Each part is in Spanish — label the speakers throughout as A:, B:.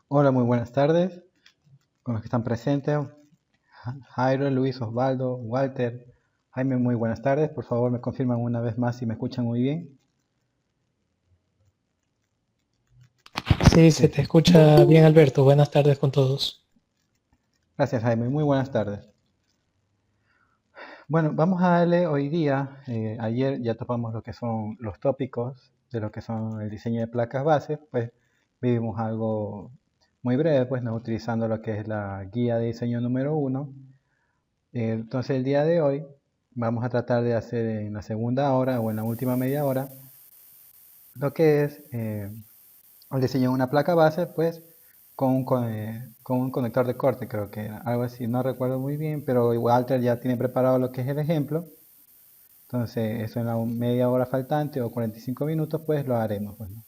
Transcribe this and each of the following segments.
A: Hola, muy buenas tardes con los que están presentes. Jairo, Luis, Osvaldo, Walter, Jaime, muy buenas tardes. Por favor, me confirman una vez más si me escuchan muy bien.
B: Sí, se te escucha bien, Alberto. Buenas tardes con todos.
A: Gracias, Jaime. Muy buenas tardes. Bueno, vamos a darle hoy día, ayer ya topamos lo que son los tópicos de lo que son el diseño de placas base, pues vivimos algo muy breve, pues no utilizando lo que es la guía de diseño número 1. Entonces el día de hoy vamos a tratar de hacer en la segunda hora o en la última media hora lo que es el diseño de una placa base, pues con un conector de corte, creo que era algo así, no recuerdo muy bien, pero Walter ya tiene preparado lo que es el ejemplo. Entonces, eso en la media hora faltante o 45 minutos, pues lo haremos. Pues, ¿no?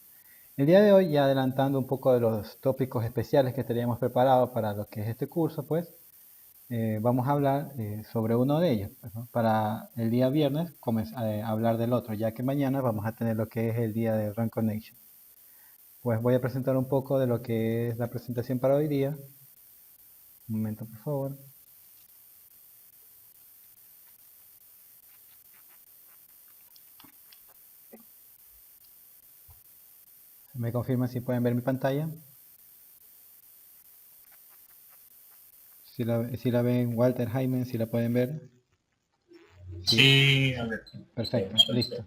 A: El día de hoy, ya adelantando un poco de los tópicos especiales que teníamos preparados para lo que es este curso, pues vamos a hablar sobre uno de ellos. Pues, ¿no? Para el día viernes, hablar del otro, ya que mañana vamos a tener lo que es el día de Run Connection. Pues voy a presentar un poco de lo que es la presentación para hoy día. Un momento, por favor. Me confirman si pueden ver mi pantalla. Si la ven, Walter, Jaime, si la pueden ver.
C: Sí, Alberto.
A: Perfecto, listo.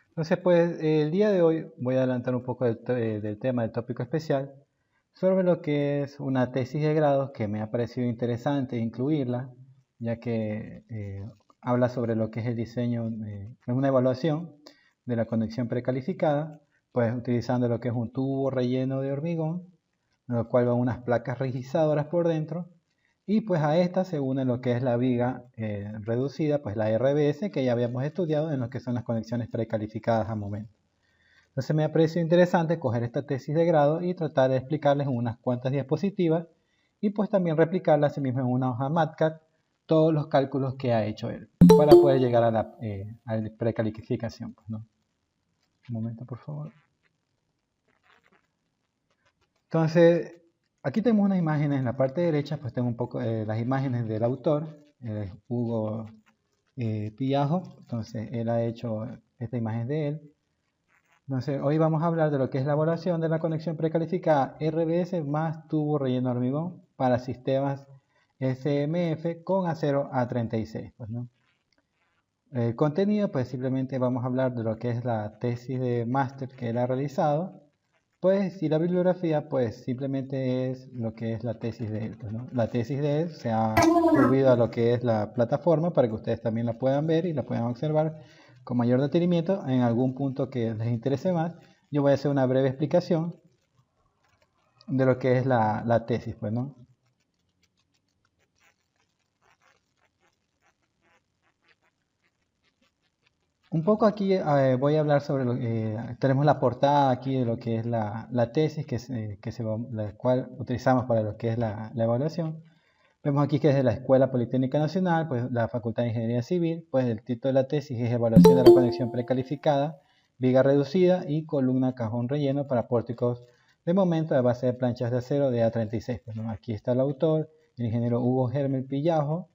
A: Entonces, pues el día de hoy voy a adelantar un poco del tema del tópico especial sobre lo que es una tesis de grado que me ha parecido interesante incluirla, ya que habla sobre lo que es el diseño, es una evaluación de la conexión precalificada, pues utilizando lo que es un tubo relleno de hormigón, en lo cual van unas placas rigizadoras por dentro, y pues a esta se une lo que es la viga reducida, pues la RBS, que ya habíamos estudiado en lo que son las conexiones precalificadas a momento. Entonces me ha parecido interesante coger esta tesis de grado y tratar de explicarles en unas cuantas diapositivas y pues también replicarla así mismo en una hoja MATCAD todos los cálculos que ha hecho él para poder llegar a la precalificación. Pues, ¿no? Un momento, por favor. Entonces, aquí tenemos unas imágenes en la parte derecha, pues tengo un poco las imágenes del autor, Hugo Pillajo. Entonces, él ha hecho esta imagen de él. Entonces, hoy vamos a hablar de lo que es la evaluación de la conexión precalificada RBS más tubo relleno de hormigón para sistemas SMF con acero A36. Pues, ¿no? El contenido, pues simplemente vamos a hablar de lo que es la tesis de máster que él ha realizado. Pues, y la bibliografía, pues simplemente es lo que es la tesis de él. Pues, ¿no? La tesis de él se ha subido a lo que es la plataforma para que ustedes también la puedan ver y la puedan observar con mayor detenimiento en algún punto que les interese más. Yo voy a hacer una breve explicación de lo que es la tesis, pues, ¿no? Un poco aquí voy a hablar sobre tenemos la portada aquí de lo que es la tesis la cual utilizamos para lo que es la evaluación. Vemos aquí que es de la Escuela Politécnica Nacional, pues la Facultad de Ingeniería Civil, pues el título de la tesis es Evaluación de la conexión precalificada, viga reducida y columna cajón relleno para pórticos de momento de base de planchas de acero de A36. Pues, ¿no? Aquí está el autor, el ingeniero Hugo Hermel Pillajo,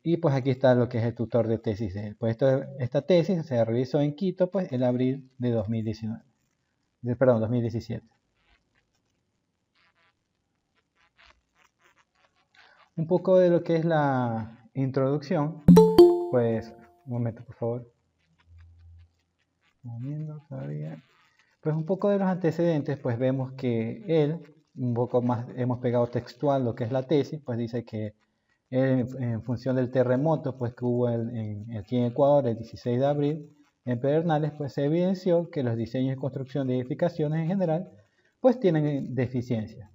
A: y pues aquí está lo que es el tutor de tesis de él. Pues esta tesis se realizó en Quito, pues el abril de 2017. Un poco de lo que es la introducción, pues, un momento por favor. Pues un poco de los antecedentes, pues vemos que él, un poco más, hemos pegado textual lo que es la tesis, pues dice que él, en función del terremoto pues, que hubo aquí en Ecuador el 16 de abril, en Pedernales, pues se evidenció que los diseños y construcción de edificaciones en general, pues tienen deficiencias.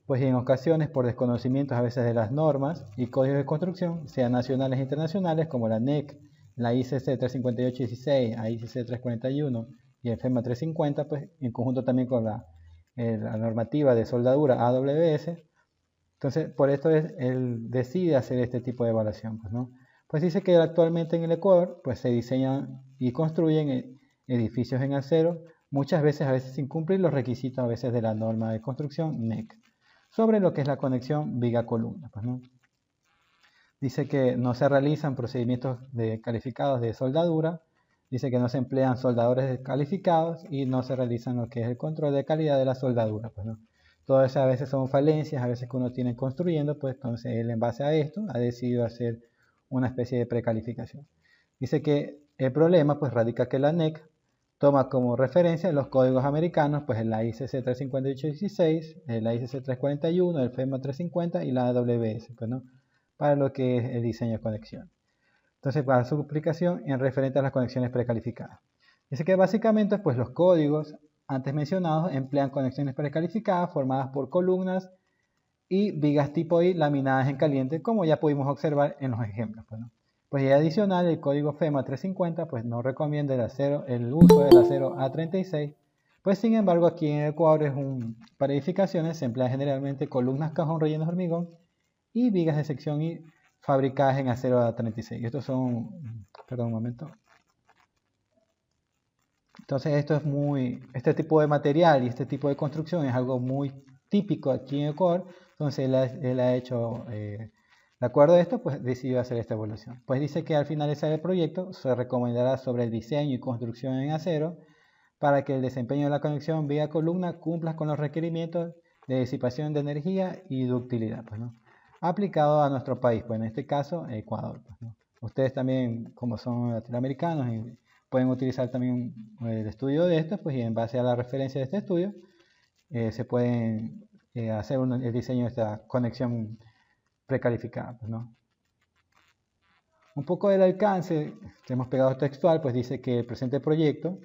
A: Pues en ocasiones por desconocimientos a veces de las normas y códigos de construcción, sean nacionales e internacionales, como la NEC, la ICC 35816, la ICC 341 y el FEMA 350, pues en conjunto también con la normativa de soldadura AWS, Entonces, por esto él decide hacer este tipo de evaluación, pues, ¿no? Pues dice que actualmente en el Ecuador, pues se diseñan y construyen edificios en acero, muchas veces, a veces sin cumplir los requisitos a veces de la norma de construcción NEC, sobre lo que es la conexión viga-columna, pues, ¿no? Dice que no se realizan procedimientos calificados de soldadura, dice que no se emplean soldadores calificados y no se realizan lo que es el control de calidad de la soldadura, pues, ¿no? Todas esas a veces son falencias, a veces que uno tiene construyendo, pues entonces él en base a esto ha decidido hacer una especie de precalificación. Dice que el problema pues radica que la NEC toma como referencia los códigos americanos, pues la ICC 35816, la ICC 341, el FEMA 350 y la AWS, pues, ¿no? Para lo que es el diseño de conexión. Entonces, para su aplicación en referente a las conexiones precalificadas. Dice que básicamente pues los códigos antes mencionados emplean conexiones precalificadas formadas por columnas y vigas tipo I laminadas en caliente, como ya pudimos observar en los ejemplos, pues, ¿no? Pues y adicional, el código FEMA 350 pues no recomienda el uso del acero A36, pues sin embargo aquí en Ecuador para edificaciones se emplean generalmente columnas cajón rellenos de hormigón y vigas de sección I fabricadas en acero A36. Estos son, perdón un momento. Entonces este tipo de material y este tipo de construcción es algo muy típico aquí en Ecuador. Entonces él ha hecho, de acuerdo a esto, pues decidió hacer esta evaluación. Pues dice que al finalizar el proyecto se recomendará sobre el diseño y construcción en acero para que el desempeño de la conexión vía columna cumpla con los requerimientos de disipación de energía y ductilidad, pues, ¿no? Aplicado a nuestro país, pues en este caso Ecuador, pues, ¿no? Ustedes también, como son latinoamericanos, pueden utilizar también el estudio de estos, pues y en base a la referencia de este estudio se pueden hacer el diseño de esta conexión precalificada, pues, ¿no? Un poco del alcance que hemos pegado textual, pues dice que el presente proyecto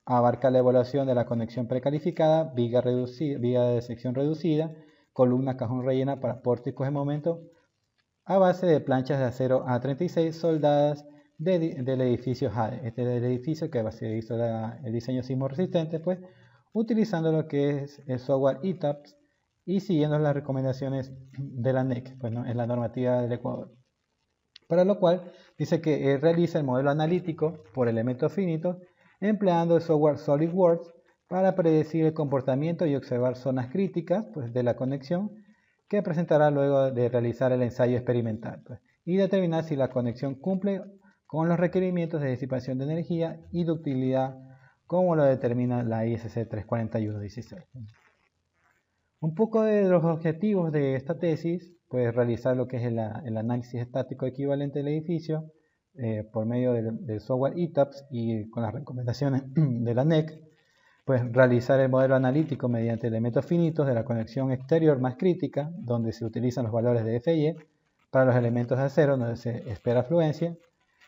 A: abarca la evaluación de la conexión precalificada, viga de sección reducida, columna cajón rellena para pórticos de momento, a base de planchas de acero A36 soldadas del edificio JADE. Este es el edificio que se hizo el diseño sismo resistente, pues, utilizando lo que es el software ETAPS y siguiendo las recomendaciones de la NEC, pues, ¿no? Es la normativa del Ecuador. Para lo cual dice que realiza el modelo analítico por elementos finitos empleando el software SolidWorks para predecir el comportamiento y observar zonas críticas, pues, de la conexión que presentará luego de realizar el ensayo experimental, pues, y determinar si la conexión cumple con los requerimientos de disipación de energía y ductilidad como lo determina la ISC 34116. Un poco de los objetivos de esta tesis, pues realizar lo que es el análisis estático equivalente del edificio por medio del software ETAPS y con las recomendaciones de la NEC, pues realizar el modelo analítico mediante elementos finitos de la conexión exterior más crítica, donde se utilizan los valores de FY para los elementos de acero, donde se espera fluencia.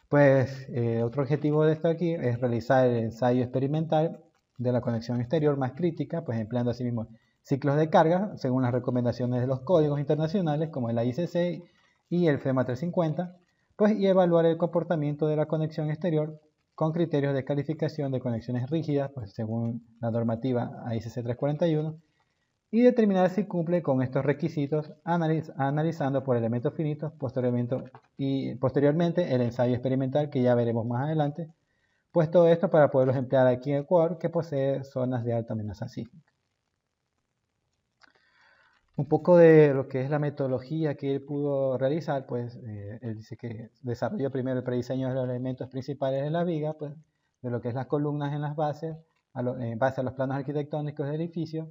A: Pues otro objetivo de esto aquí es realizar el ensayo experimental de la conexión exterior más crítica, pues empleando asimismo ciclos de carga según las recomendaciones de los códigos internacionales como el ICC y el FEMA 350, pues y evaluar el comportamiento de la conexión exterior con criterios de calificación de conexiones rígidas, pues según la normativa ICC 341, y determinar si cumple con estos requisitos analizando por elementos finitos posteriormente el ensayo experimental que ya veremos más adelante, pues todo esto para poderlos emplear aquí en Ecuador que posee zonas de alta amenaza sísmica. Un poco de lo que es la metodología que él pudo realizar, pues él dice que desarrolló primero el prediseño de los elementos principales de la viga, pues de lo que es las columnas en las bases, en base a los planos arquitectónicos del edificio,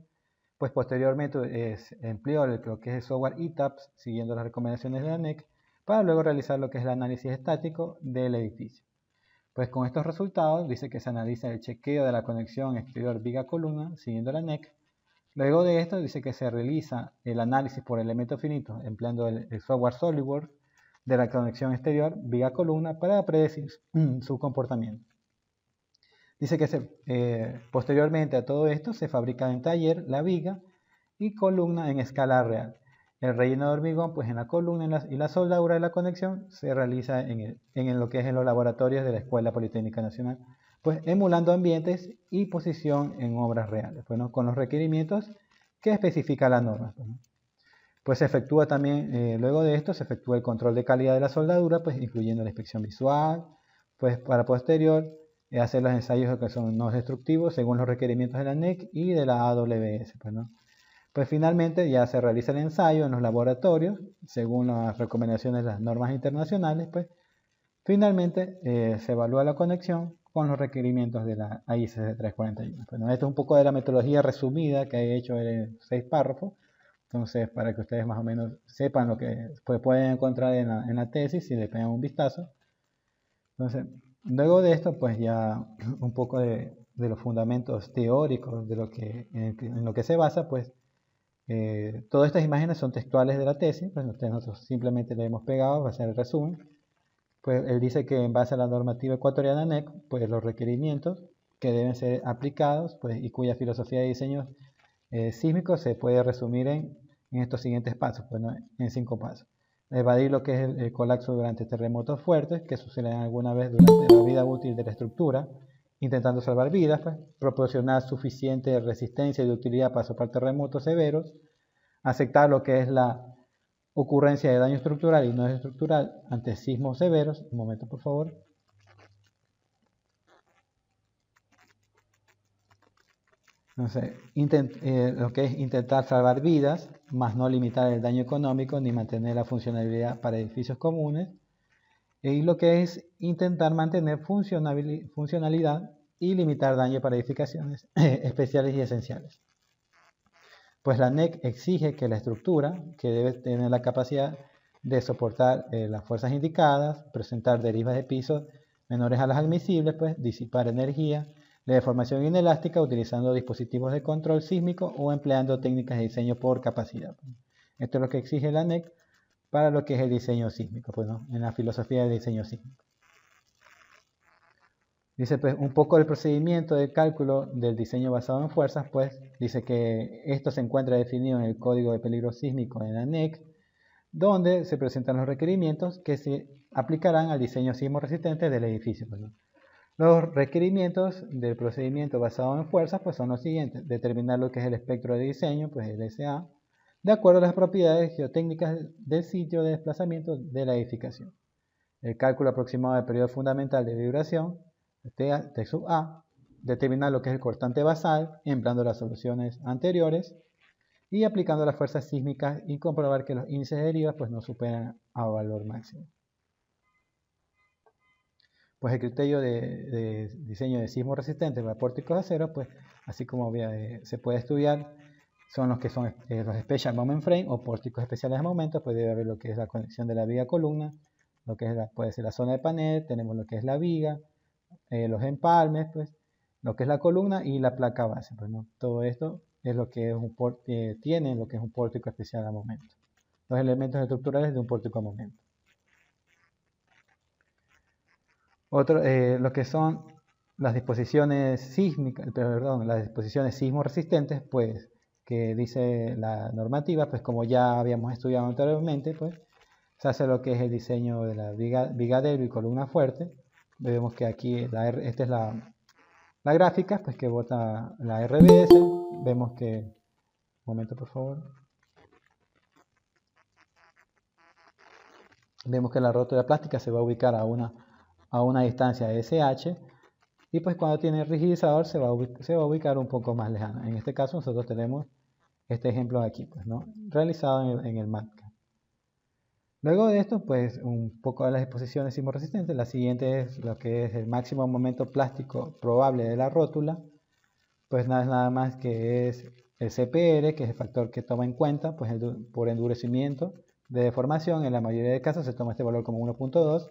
A: pues posteriormente empleó lo que es el software ETAPS, siguiendo las recomendaciones de la NEC, para luego realizar lo que es el análisis estático del edificio. Pues con estos resultados dice que se analiza el chequeo de la conexión exterior viga-columna, siguiendo la NEC. Luego de esto dice que se realiza el análisis por elementos finitos empleando el software SolidWorks de la conexión exterior viga-columna para predecir su comportamiento. Dice que posteriormente a todo esto se fabrica en taller la viga y columna en escala real. El relleno de hormigón pues en la columna y la soldadura de la conexión se realiza en lo que es en los laboratorios de la Escuela Politécnica Nacional, pues emulando ambientes y posición en obras reales, bueno, con los requerimientos que especifica la norma. Pues se efectúa también, luego de esto, se efectúa el control de calidad de la soldadura, pues incluyendo la inspección visual, pues para posterior hacer los ensayos que son no destructivos según los requerimientos de la NEC y de la AWS, pues, ¿no? Pues finalmente ya se realiza el ensayo en los laboratorios, según las recomendaciones de las normas internacionales, pues finalmente se evalúa la conexión con los requerimientos de la AIC 341. Bueno, esto es un poco de la metodología resumida que he hecho en 6 párrafos. Entonces, para que ustedes más o menos sepan lo que pueden encontrar en la tesis si le pegan un vistazo. Entonces, luego de esto, pues ya un poco de los fundamentos teóricos de en lo que se basa, pues todas estas imágenes son textuales de la tesis, pues nosotros simplemente le hemos pegado, va a ser el resumen. Pues él dice que en base a la normativa ecuatoriana NEC, pues los requerimientos que deben ser aplicados, pues y cuya filosofía de diseño sísmico se puede resumir en estos siguientes pasos, pues, ¿no? En 5 pasos. Evadir lo que es el colapso durante terremotos fuertes que suceden alguna vez durante la vida útil de la estructura, intentando salvar vidas, pues, proporcionar suficiente resistencia y utilidad para soportar terremotos severos, aceptar lo que es la ocurrencia de daño estructural y no estructural ante sismos severos. Un momento, por favor. Entonces, lo que es intentar salvar vidas, más no limitar el daño económico ni mantener la funcionalidad para edificios comunes. Y lo que es intentar mantener funcionalidad y limitar daño para edificaciones especiales y esenciales. Pues la NEC exige que la estructura, que debe tener la capacidad de soportar las fuerzas indicadas, presentar derivas de piso menores a las admisibles, pues disipar energía, de deformación inelástica utilizando dispositivos de control sísmico o empleando técnicas de diseño por capacidad. Esto es lo que exige la NEC para lo que es el diseño sísmico, pues, ¿no? En la filosofía del diseño sísmico. Dice pues un poco el procedimiento de cálculo del diseño basado en fuerzas, pues dice que esto se encuentra definido en el Código de Peligro Sísmico en la NEC, donde se presentan los requerimientos que se aplicarán al diseño sismo resistente del edificio, pues, ¿no? Los requerimientos del procedimiento basado en fuerzas pues son los siguientes: determinar lo que es el espectro de diseño, pues el SA, de acuerdo a las propiedades geotécnicas del sitio de desplazamiento de la edificación. El cálculo aproximado del periodo fundamental de vibración, T sub A, determinar lo que es el cortante basal, empleando las soluciones anteriores y aplicando las fuerzas sísmicas y comprobar que los índices de derivas pues no superan a valor máximo. Pues el criterio de diseño de sismo resistente para pórticos de acero, pues así como se puede estudiar, son los que son los Special Moment Frame o pórticos especiales de momento. Pues debe haber lo que es la conexión de la viga columna, lo que es puede ser la zona de panel, tenemos lo que es la viga, los empalmes, pues lo que es la columna y la placa base, pues, ¿no? Todo esto es lo que es tiene lo que es un pórtico especial a momento, los elementos estructurales de un pórtico a momento. Lo que son las disposiciones sísmicas, perdón, las disposiciones sismo resistentes, pues que dice la normativa, pues como ya habíamos estudiado anteriormente, pues se hace lo que es el diseño de la viga débil y columna fuerte. Vemos que aquí esta es la gráfica, pues que bota la RBS. Vemos que, un momento por favor. Vemos que la rótula plástica se va a ubicar a una distancia de SH, y pues cuando tiene rigidizador se va a ubicar un poco más lejana. En este caso nosotros tenemos este ejemplo de aquí, pues, ¿no? Realizado en el MATCAD. Luego de esto, pues un poco de las disposiciones sismoresistentes. La siguiente es lo que es el máximo momento plástico probable de la rótula. Pues nada más que es el CPR, que es el factor que toma en cuenta pues por endurecimiento de deformación. En la mayoría de casos se toma este valor como 1.2.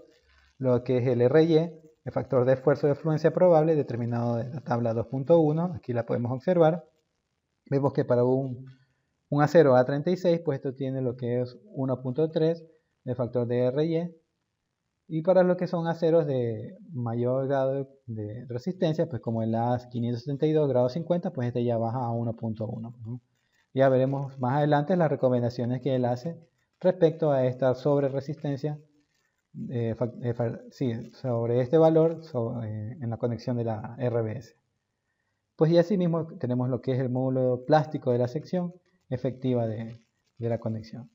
A: Lo que es el RY, el factor de esfuerzo de fluencia probable, determinado en la tabla 2.1. Aquí la podemos observar. Vemos que para un acero A36, pues esto tiene lo que es 1.3 el factor de RY, y para lo que son aceros de mayor grado de resistencia, pues como el A572 grado 50, pues este ya baja a 1.1, ¿no? Ya veremos más adelante las recomendaciones que él hace respecto a esta sobre resistencia, sobre este valor en la conexión de la RBS. Pues y asimismo tenemos lo que es el módulo plástico de la sección efectiva de la conexión.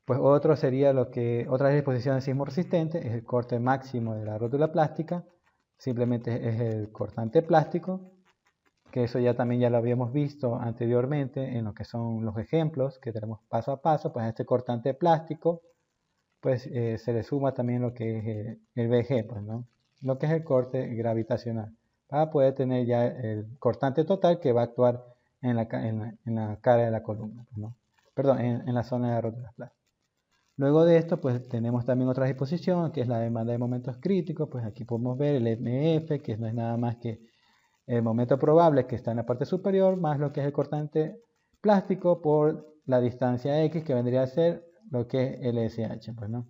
A: Pues otro sería otra disposición de sismo resistente es el corte máximo de la rótula plástica. Simplemente es el cortante plástico, que eso también ya lo habíamos visto anteriormente en lo que son los ejemplos que tenemos paso a paso. Pues a este cortante plástico pues se le suma también lo que es el VG, pues, ¿no? Lo que es el corte gravitacional, para poder tener ya el cortante total que va a actuar en la cara de la columna, pues, ¿no? Perdón, en la zona de la rótula plástica. Luego de esto, pues tenemos también otra disposición, que es la demanda de momentos críticos. Pues aquí podemos ver el MF, que no es nada más que el momento probable que está en la parte superior, más lo que es el cortante plástico por la distancia X, que vendría a ser lo que es el SH, pues, ¿no?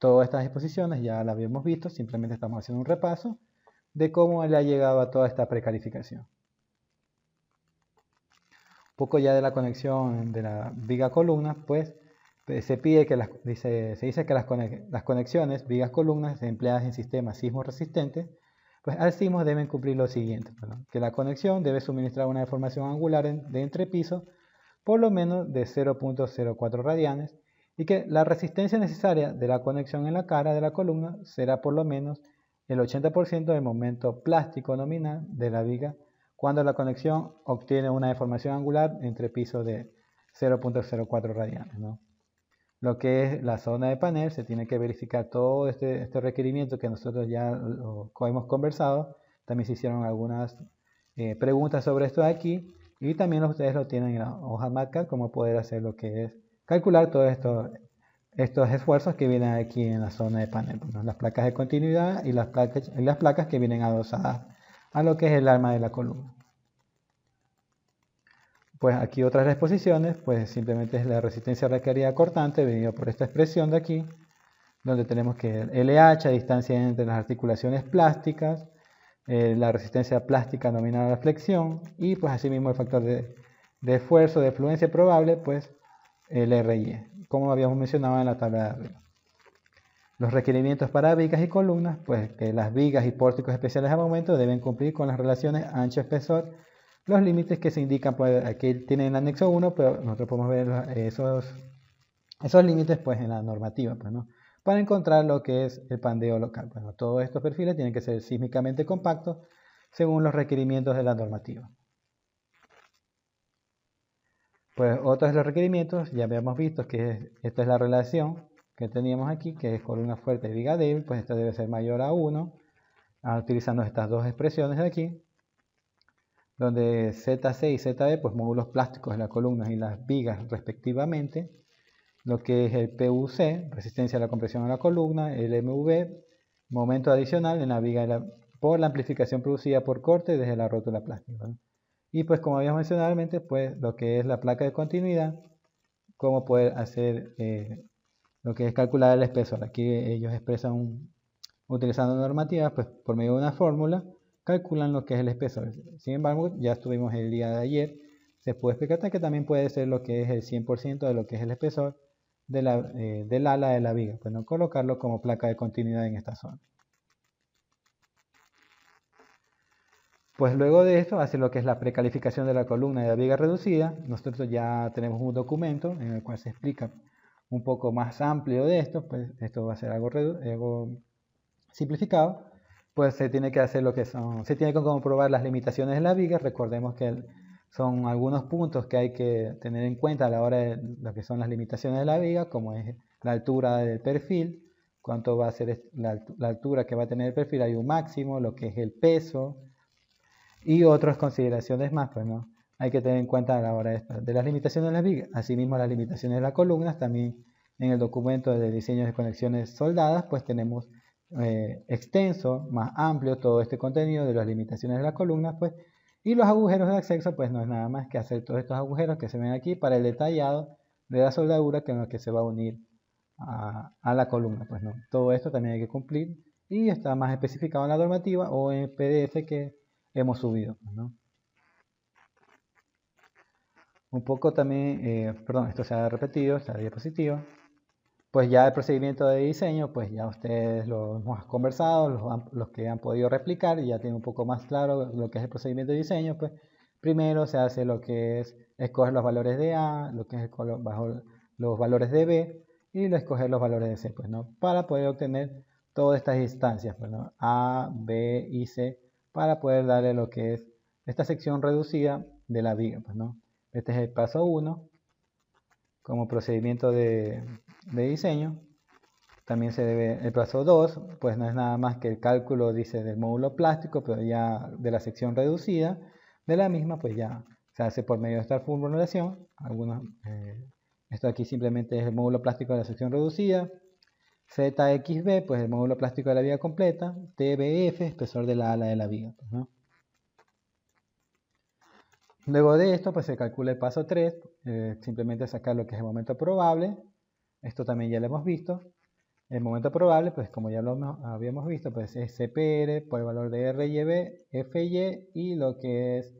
A: Todas estas disposiciones ya las habíamos visto, simplemente estamos haciendo un repaso de cómo le ha llegado a toda esta precalificación. Un poco ya de la conexión de la viga columna, pues se pide que se dice que las conexiones vigas columnas empleadas en sistemas sismo resistentes, pues al sismo deben cumplir lo siguiente, ¿no? Que la conexión debe suministrar una deformación angular de entrepiso por lo menos de 0.04 radianes y que la resistencia necesaria de la conexión en la cara de la columna será por lo menos el 80% del momento plástico nominal de la viga cuando la conexión obtiene una deformación angular entre piso de 0.04 radianes, ¿no? Lo que es la zona de panel, se tiene que verificar todo este requerimiento que nosotros ya hemos conversado. También se hicieron algunas preguntas sobre esto de aquí y también ustedes lo tienen en la hoja MATLAB, cómo poder hacer lo que es calcular todos estos esfuerzos que vienen aquí en la zona de panel, ¿no? Las placas de continuidad y las placas que vienen adosadas a lo que es el arma de la columna. Pues aquí otras exposiciones, pues simplemente es la resistencia requerida cortante, venido por esta expresión de aquí, donde tenemos que el LH, distancia entre las articulaciones plásticas, la resistencia plástica nominal a la flexión, y pues asimismo el factor de esfuerzo de fluencia probable, pues el RIE, como habíamos mencionado en la tabla de arriba. Los requerimientos para vigas y columnas, pues que las vigas y pórticos especiales a momento deben cumplir con las relaciones ancho-espesor. Los límites que se indican, pues aquí tienen el anexo 1, pero nosotros podemos ver esos límites pues en la normativa, pues, ¿no? Para encontrar lo que es el pandeo local. Bueno, todos estos perfiles tienen que ser sísmicamente compactos según los requerimientos de la normativa. Pues otros de los requerimientos, ya habíamos visto que esta es la relación que teníamos aquí, que es columna fuerte y viga débil, pues esta debe ser mayor a 1, utilizando estas dos expresiones de aquí, donde ZC y ZB, pues módulos plásticos de las columnas y las vigas respectivamente, lo que es el PUC, resistencia a la compresión de la columna, el MV, momento adicional en la viga por la amplificación producida por corte desde la rótula plástica, ¿no? Y pues como habíamos mencionado antes, pues lo que es la placa de continuidad, cómo poder hacer lo que es calcular el espesor. Aquí ellos expresan utilizando normativas, pues por medio de una fórmula, calculan lo que es el espesor. Sin embargo, ya estuvimos el día de ayer, se puede explicar que también puede ser lo que es el 100% de lo que es el espesor del ala de la viga, pues no colocarlo como placa de continuidad en esta zona. Pues luego de esto, hace lo que es la precalificación de la columna de la viga reducida. Nosotros ya tenemos un documento en el cual se explica un poco más amplio de esto, pues esto va a ser algo simplificado. Pues se tiene que hacer se tiene que comprobar las limitaciones de la viga. Recordemos que son algunos puntos que hay que tener en cuenta a la hora de lo que son las limitaciones de la viga, como es la altura del perfil, cuánto va a ser la altura que va a tener el perfil, hay un máximo, lo que es el peso y otras consideraciones más, pues, ¿no? Hay que tener en cuenta a la hora de las limitaciones de la viga. Asimismo, las limitaciones de las columnas, también en el documento de diseño de conexiones soldadas, pues tenemos extenso, más amplio todo este contenido de las limitaciones de las columnas, pues, y los agujeros de acceso, pues no es nada más que hacer todos estos agujeros que se ven aquí para el detallado de la soldadura con la que se va a unir a la columna, pues, ¿no? Todo esto también hay que cumplir y está más especificado en la normativa o en el PDF que hemos subido, ¿no? Un poco también, perdón, esto se ha repetido, esta diapositiva. Pues ya el procedimiento de diseño, pues ya ustedes lo hemos conversado, los que han podido replicar, ya tienen un poco más claro lo que es el procedimiento de diseño, pues Primero se hace lo que es escoger los valores de A, lo que es bajo los valores de B y lo escoger los valores de C, pues, ¿no? Para poder obtener todas estas instancias, pues, ¿no? A, B y C, para poder darle lo que es esta sección reducida de la viga, pues, ¿no? Este es el paso 1 como procedimiento de diseño. También se debe el paso 2, pues no es nada más que el cálculo, dice, del módulo plástico, pero ya de la sección reducida de la misma, pues ya se hace por medio de esta formulación. Esto aquí simplemente es el módulo plástico de la sección reducida. ZXB, pues el módulo plástico de la viga completa. TBF, espesor de la ala de la viga, pues, ¿no? Luego de esto, pues se calcula el paso 3, simplemente sacar lo que es el momento probable. Esto también ya lo hemos visto. El momento probable, pues como ya lo habíamos visto, pues es CPR por el valor de RYB, FY y lo que es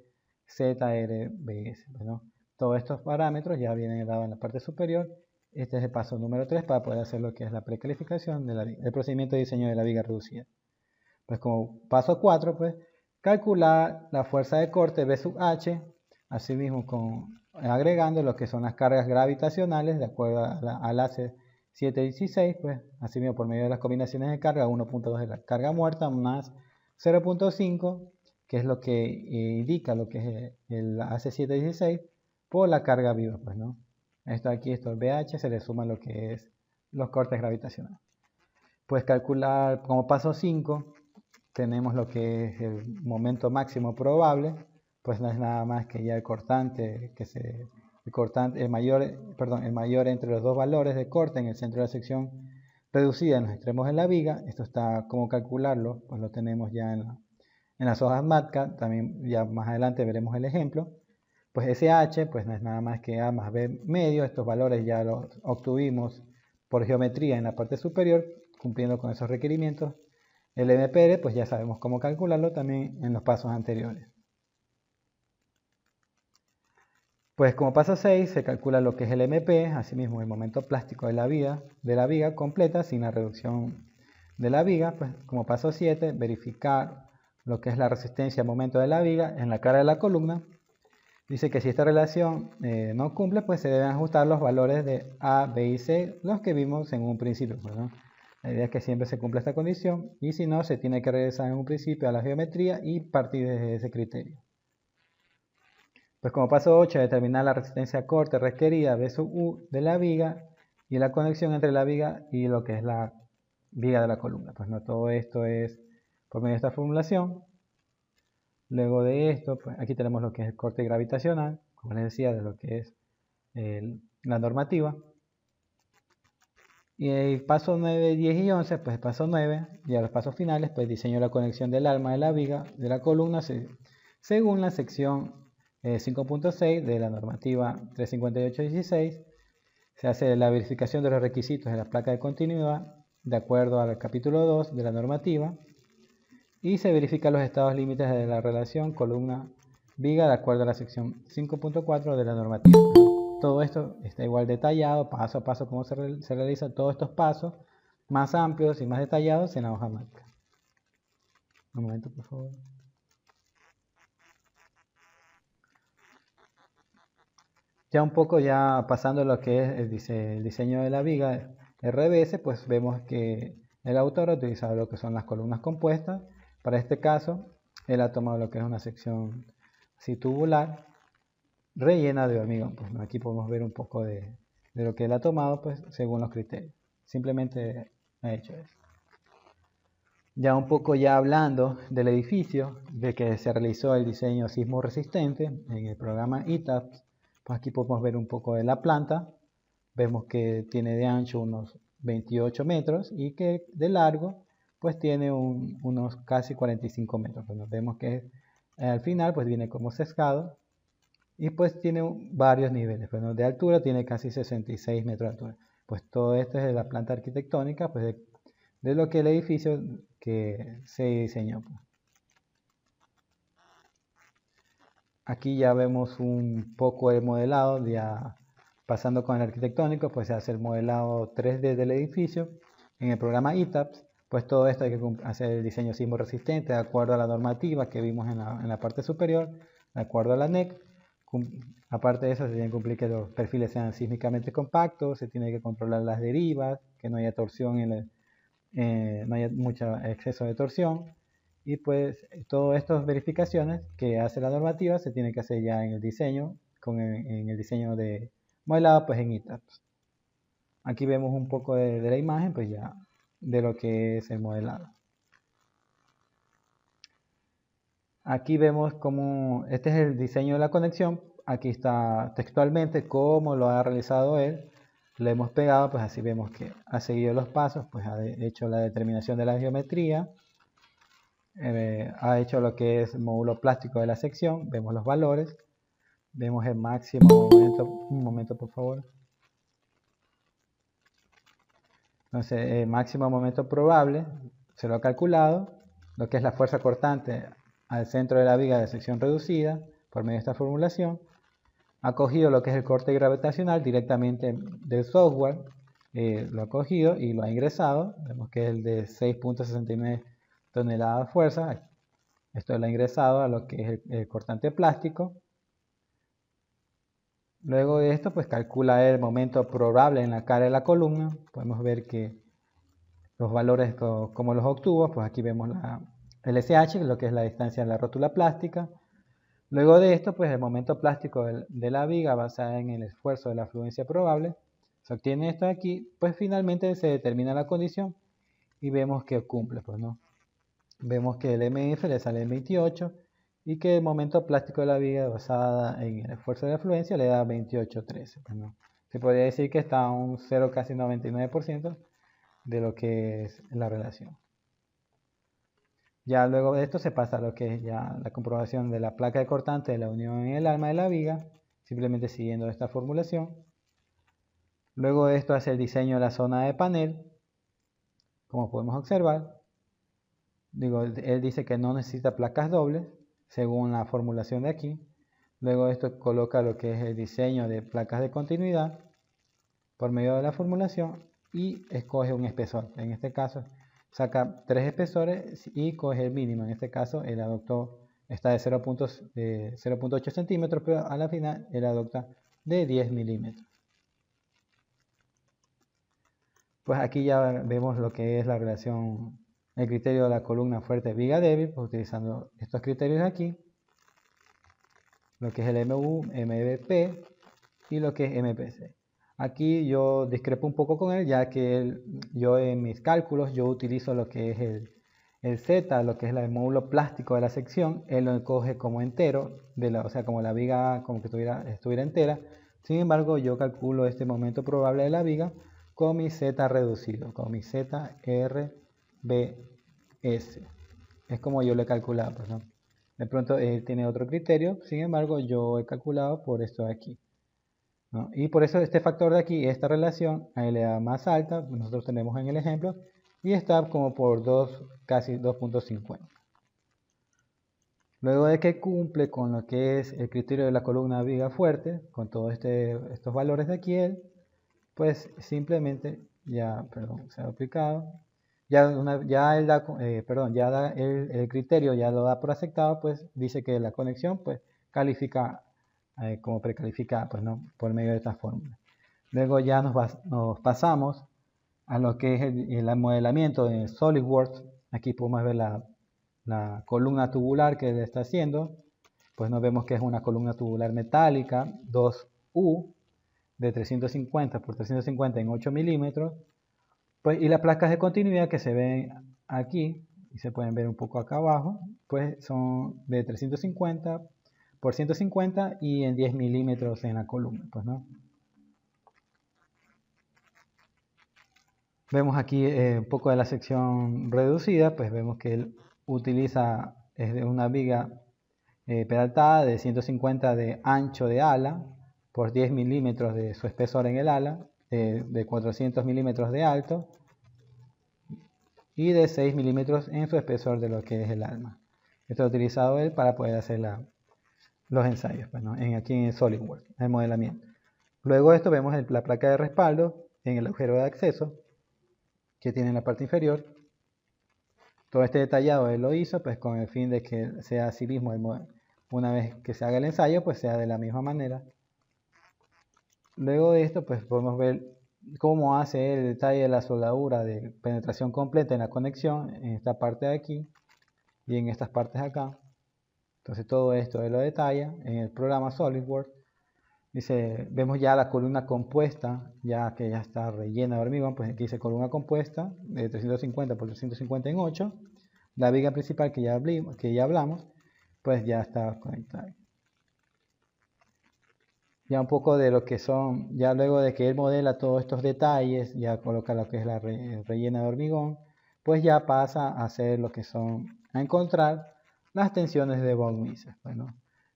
A: ZRBS, ¿no? Todos estos parámetros ya vienen dados en la parte superior. Este es el paso número 3 para poder hacer lo que es la precalificación del procedimiento de diseño de la viga reducida. Pues como paso 4, pues calcular la fuerza de corte B sub H, asimismo agregando lo que son las cargas gravitacionales de acuerdo al ACE 716, pues asimismo por medio de las combinaciones de carga, 1.2 de la carga muerta más 0.5, que es lo que indica lo que es el AC716 por la carga viva, pues, ¿no? Esto aquí, esto es BH, se le suma lo que es los cortes gravitacionales. Pues calcular como paso 5, tenemos lo que es el momento máximo probable, pues no es nada más que ya el cortante el mayor entre los dos valores de corte en el centro de la sección reducida en los extremos de la viga. Esto está como calcularlo, pues lo tenemos ya en las hojas MATCA, también ya más adelante veremos el ejemplo. Pues SH, pues no es nada más que A más B medio, estos valores ya los obtuvimos por geometría en la parte superior, cumpliendo con esos requerimientos. El MPR, pues ya sabemos cómo calcularlo también en los pasos anteriores. Pues como paso 6 se calcula lo que es el MP, asimismo el momento plástico de la viga completa sin la reducción de la viga. Pues como paso 7 verificar lo que es la resistencia al momento de la viga en la cara de la columna. Dice que si esta relación no cumple, pues se deben ajustar los valores de A, B y C, los que vimos en un principio, pues, ¿no? La idea es que siempre se cumpla esta condición y si no, se tiene que regresar en un principio a la geometría y partir desde ese criterio. Pues como paso 8, determinar la resistencia a corte requerida B sub U de la viga y la conexión entre la viga y lo que es la viga de la columna. Pues no, todo esto es por medio de esta formulación. Luego de esto, pues aquí tenemos lo que es el corte gravitacional, como les decía, de lo que es la normativa. Y el paso 9, 10 y 11, pues el paso 9, y a los pasos finales, pues diseño la conexión del alma de la viga de la columna según la sección 5.6 de la normativa 358-16. Se hace la verificación de los requisitos de la placa de continuidad de acuerdo al capítulo 2 de la normativa y se verifican los estados límites de la relación columna-viga de acuerdo a la sección 5.4 de la normativa. Todo esto está igual detallado, paso a paso, cómo se realizan todos estos pasos, más amplios y más detallados en la hoja MATCA. Un momento, por favor. Ya un poco ya pasando lo que es el diseño de la viga RBS, pues vemos que el autor ha utilizado lo que son las columnas compuestas. Para este caso, él ha tomado lo que es una sección así tubular, rellena de hormigón. Pues, ¿no? Aquí podemos ver un poco de lo que él ha tomado, pues según los criterios. Simplemente ha hecho eso. Ya un poco ya hablando del edificio, de que se realizó el diseño sismo resistente en el programa ITAPS, pues aquí podemos ver un poco de la planta. Vemos que tiene de ancho unos 28 metros y que de largo pues tiene unos casi 45 metros. Bueno, vemos que al final pues viene como sesgado y pues tiene varios niveles. Bueno, de altura tiene casi 66 metros de altura. Pues todo esto es de la planta arquitectónica pues de lo que el edificio que se diseñó. Aquí ya vemos un poco el modelado, ya pasando con el arquitectónico, pues se hace el modelado 3D del edificio. En el programa ITAPS, pues todo esto hay que hacer el diseño sismo resistente de acuerdo a la normativa que vimos en la parte superior, de acuerdo a la NEC. Aparte de eso, se tiene que cumplir que los perfiles sean sísmicamente compactos, se tiene que controlar las derivas, que no haya torsión, no haya mucho exceso de torsión. Y pues todas estas verificaciones que hace la normativa se tiene que hacer ya en el diseño, en el diseño de modelado, pues en ETABS. Aquí vemos un poco de la imagen, pues ya de lo que es el modelado. Aquí vemos cómo, este es el diseño de la conexión. Aquí está textualmente cómo lo ha realizado él. Lo hemos pegado, pues así vemos que ha seguido los pasos, pues ha hecho la determinación de la geometría. Ha hecho lo que es el módulo plástico de la sección. Vemos los valores. Vemos el máximo momento. Un momento, por favor. Entonces, el máximo momento probable se lo ha calculado. Lo que es la fuerza cortante al centro de la viga de sección reducida por medio de esta formulación. Ha cogido lo que es el corte gravitacional directamente del software. Lo ha cogido y lo ha ingresado. Vemos que es el de 6.69 toneladas de fuerza. Esto lo ha ingresado a lo que es el cortante plástico. Luego de esto, pues calcula el momento probable en la cara de la columna. Podemos ver que los valores como los obtuvo, pues aquí vemos el SH, lo que es la distancia de la rótula plástica. Luego de esto, pues el momento plástico de la viga basada en el esfuerzo de la afluencia probable. Se obtiene esto aquí, pues finalmente se determina la condición y vemos que cumple, pues no. Vemos que el MF le sale en 28 y que el momento plástico de la viga basada en el esfuerzo de la afluencia le da 28,13. Pues no. Se podría decir que está a un 0, casi 99% de lo que es la relación. Ya luego de esto se pasa a lo que es ya la comprobación de la placa de cortante de la unión en el alma de la viga, simplemente siguiendo esta formulación. Luego de esto hace el diseño de la zona de panel, como podemos observar. Él dice que no necesita placas dobles, según la formulación de aquí. Luego de esto coloca lo que es el diseño de placas de continuidad por medio de la formulación y escoge un espesor. En este caso saca 3 espesores y coge el mínimo. En este caso él adoptó, está de 0.8 centímetros, pero a la final él adopta de 10 milímetros. Pues aquí ya vemos lo que es la relación, el criterio de la columna fuerte viga débil, pues utilizando estos criterios aquí, lo que es el MU, MVP y lo que es MPC. Aquí yo discrepo un poco con él, ya que yo en mis cálculos yo utilizo lo que es el Z, lo que es el módulo plástico de la sección. Él lo coge como entero, o sea, como la viga como que estuviera entera. Sin embargo, yo calculo este momento probable de la viga con mi Z reducido, con mi ZRBS. Es como yo lo he calculado, pues, ¿no? De pronto él tiene otro criterio, sin embargo yo he calculado por esto de aquí, ¿no? Y por eso este factor de aquí, esta relación, a él le da más alta, nosotros tenemos en el ejemplo, y está como por 2, casi 2.50. Luego de que cumple con lo que es el criterio de la columna viga fuerte, con todos estos valores de aquí, él, pues simplemente ya, se ha aplicado, ya él da, ya da el criterio, ya lo da por aceptado, pues dice que la conexión pues califica como precalificada, pues no, por medio de esta fórmula. Luego ya nos pasamos a lo que es el modelamiento de SolidWorks. Aquí podemos ver la columna tubular que él está haciendo. Pues nos vemos que es una columna tubular metálica 2U de 350 por 350 en 8 milímetros. Pues, y las placas de continuidad que se ven aquí y se pueden ver un poco acá abajo, pues son de 350 por 150 y en 10 milímetros en la columna, pues, ¿no? Vemos aquí un poco de la sección reducida, pues vemos que él utiliza una viga peraltada de 150 de ancho de ala por 10 milímetros de su espesor en el ala, de 400 milímetros de alto y de 6 milímetros en su espesor de lo que es el alma. Esto ha utilizado él para poder hacer los ensayos, pues, ¿no? Aquí en el SolidWorks, el modelamiento. Luego de esto vemos la placa de respaldo en el agujero de acceso que tiene en la parte inferior. Todo este detallado él lo hizo pues con el fin de que sea así mismo una vez que se haga el ensayo, pues sea de la misma manera. Luego de esto, pues podemos ver cómo hace el detalle de la soldadura de penetración completa en la conexión, en esta parte de aquí y en estas partes de acá. Entonces todo esto él lo detalla en el programa SolidWorks. Dice, vemos ya la columna compuesta, ya que ya está rellena de hormigón, pues aquí dice columna compuesta de 350 por 350 en 8. La viga principal que ya hablamos, pues ya está conectada. Ya un poco de lo que son, ya luego de que él modela todos estos detalles, ya coloca lo que es la rellena de hormigón, pues ya pasa a hacer lo que son, a encontrar las tensiones de von Mises. Bueno,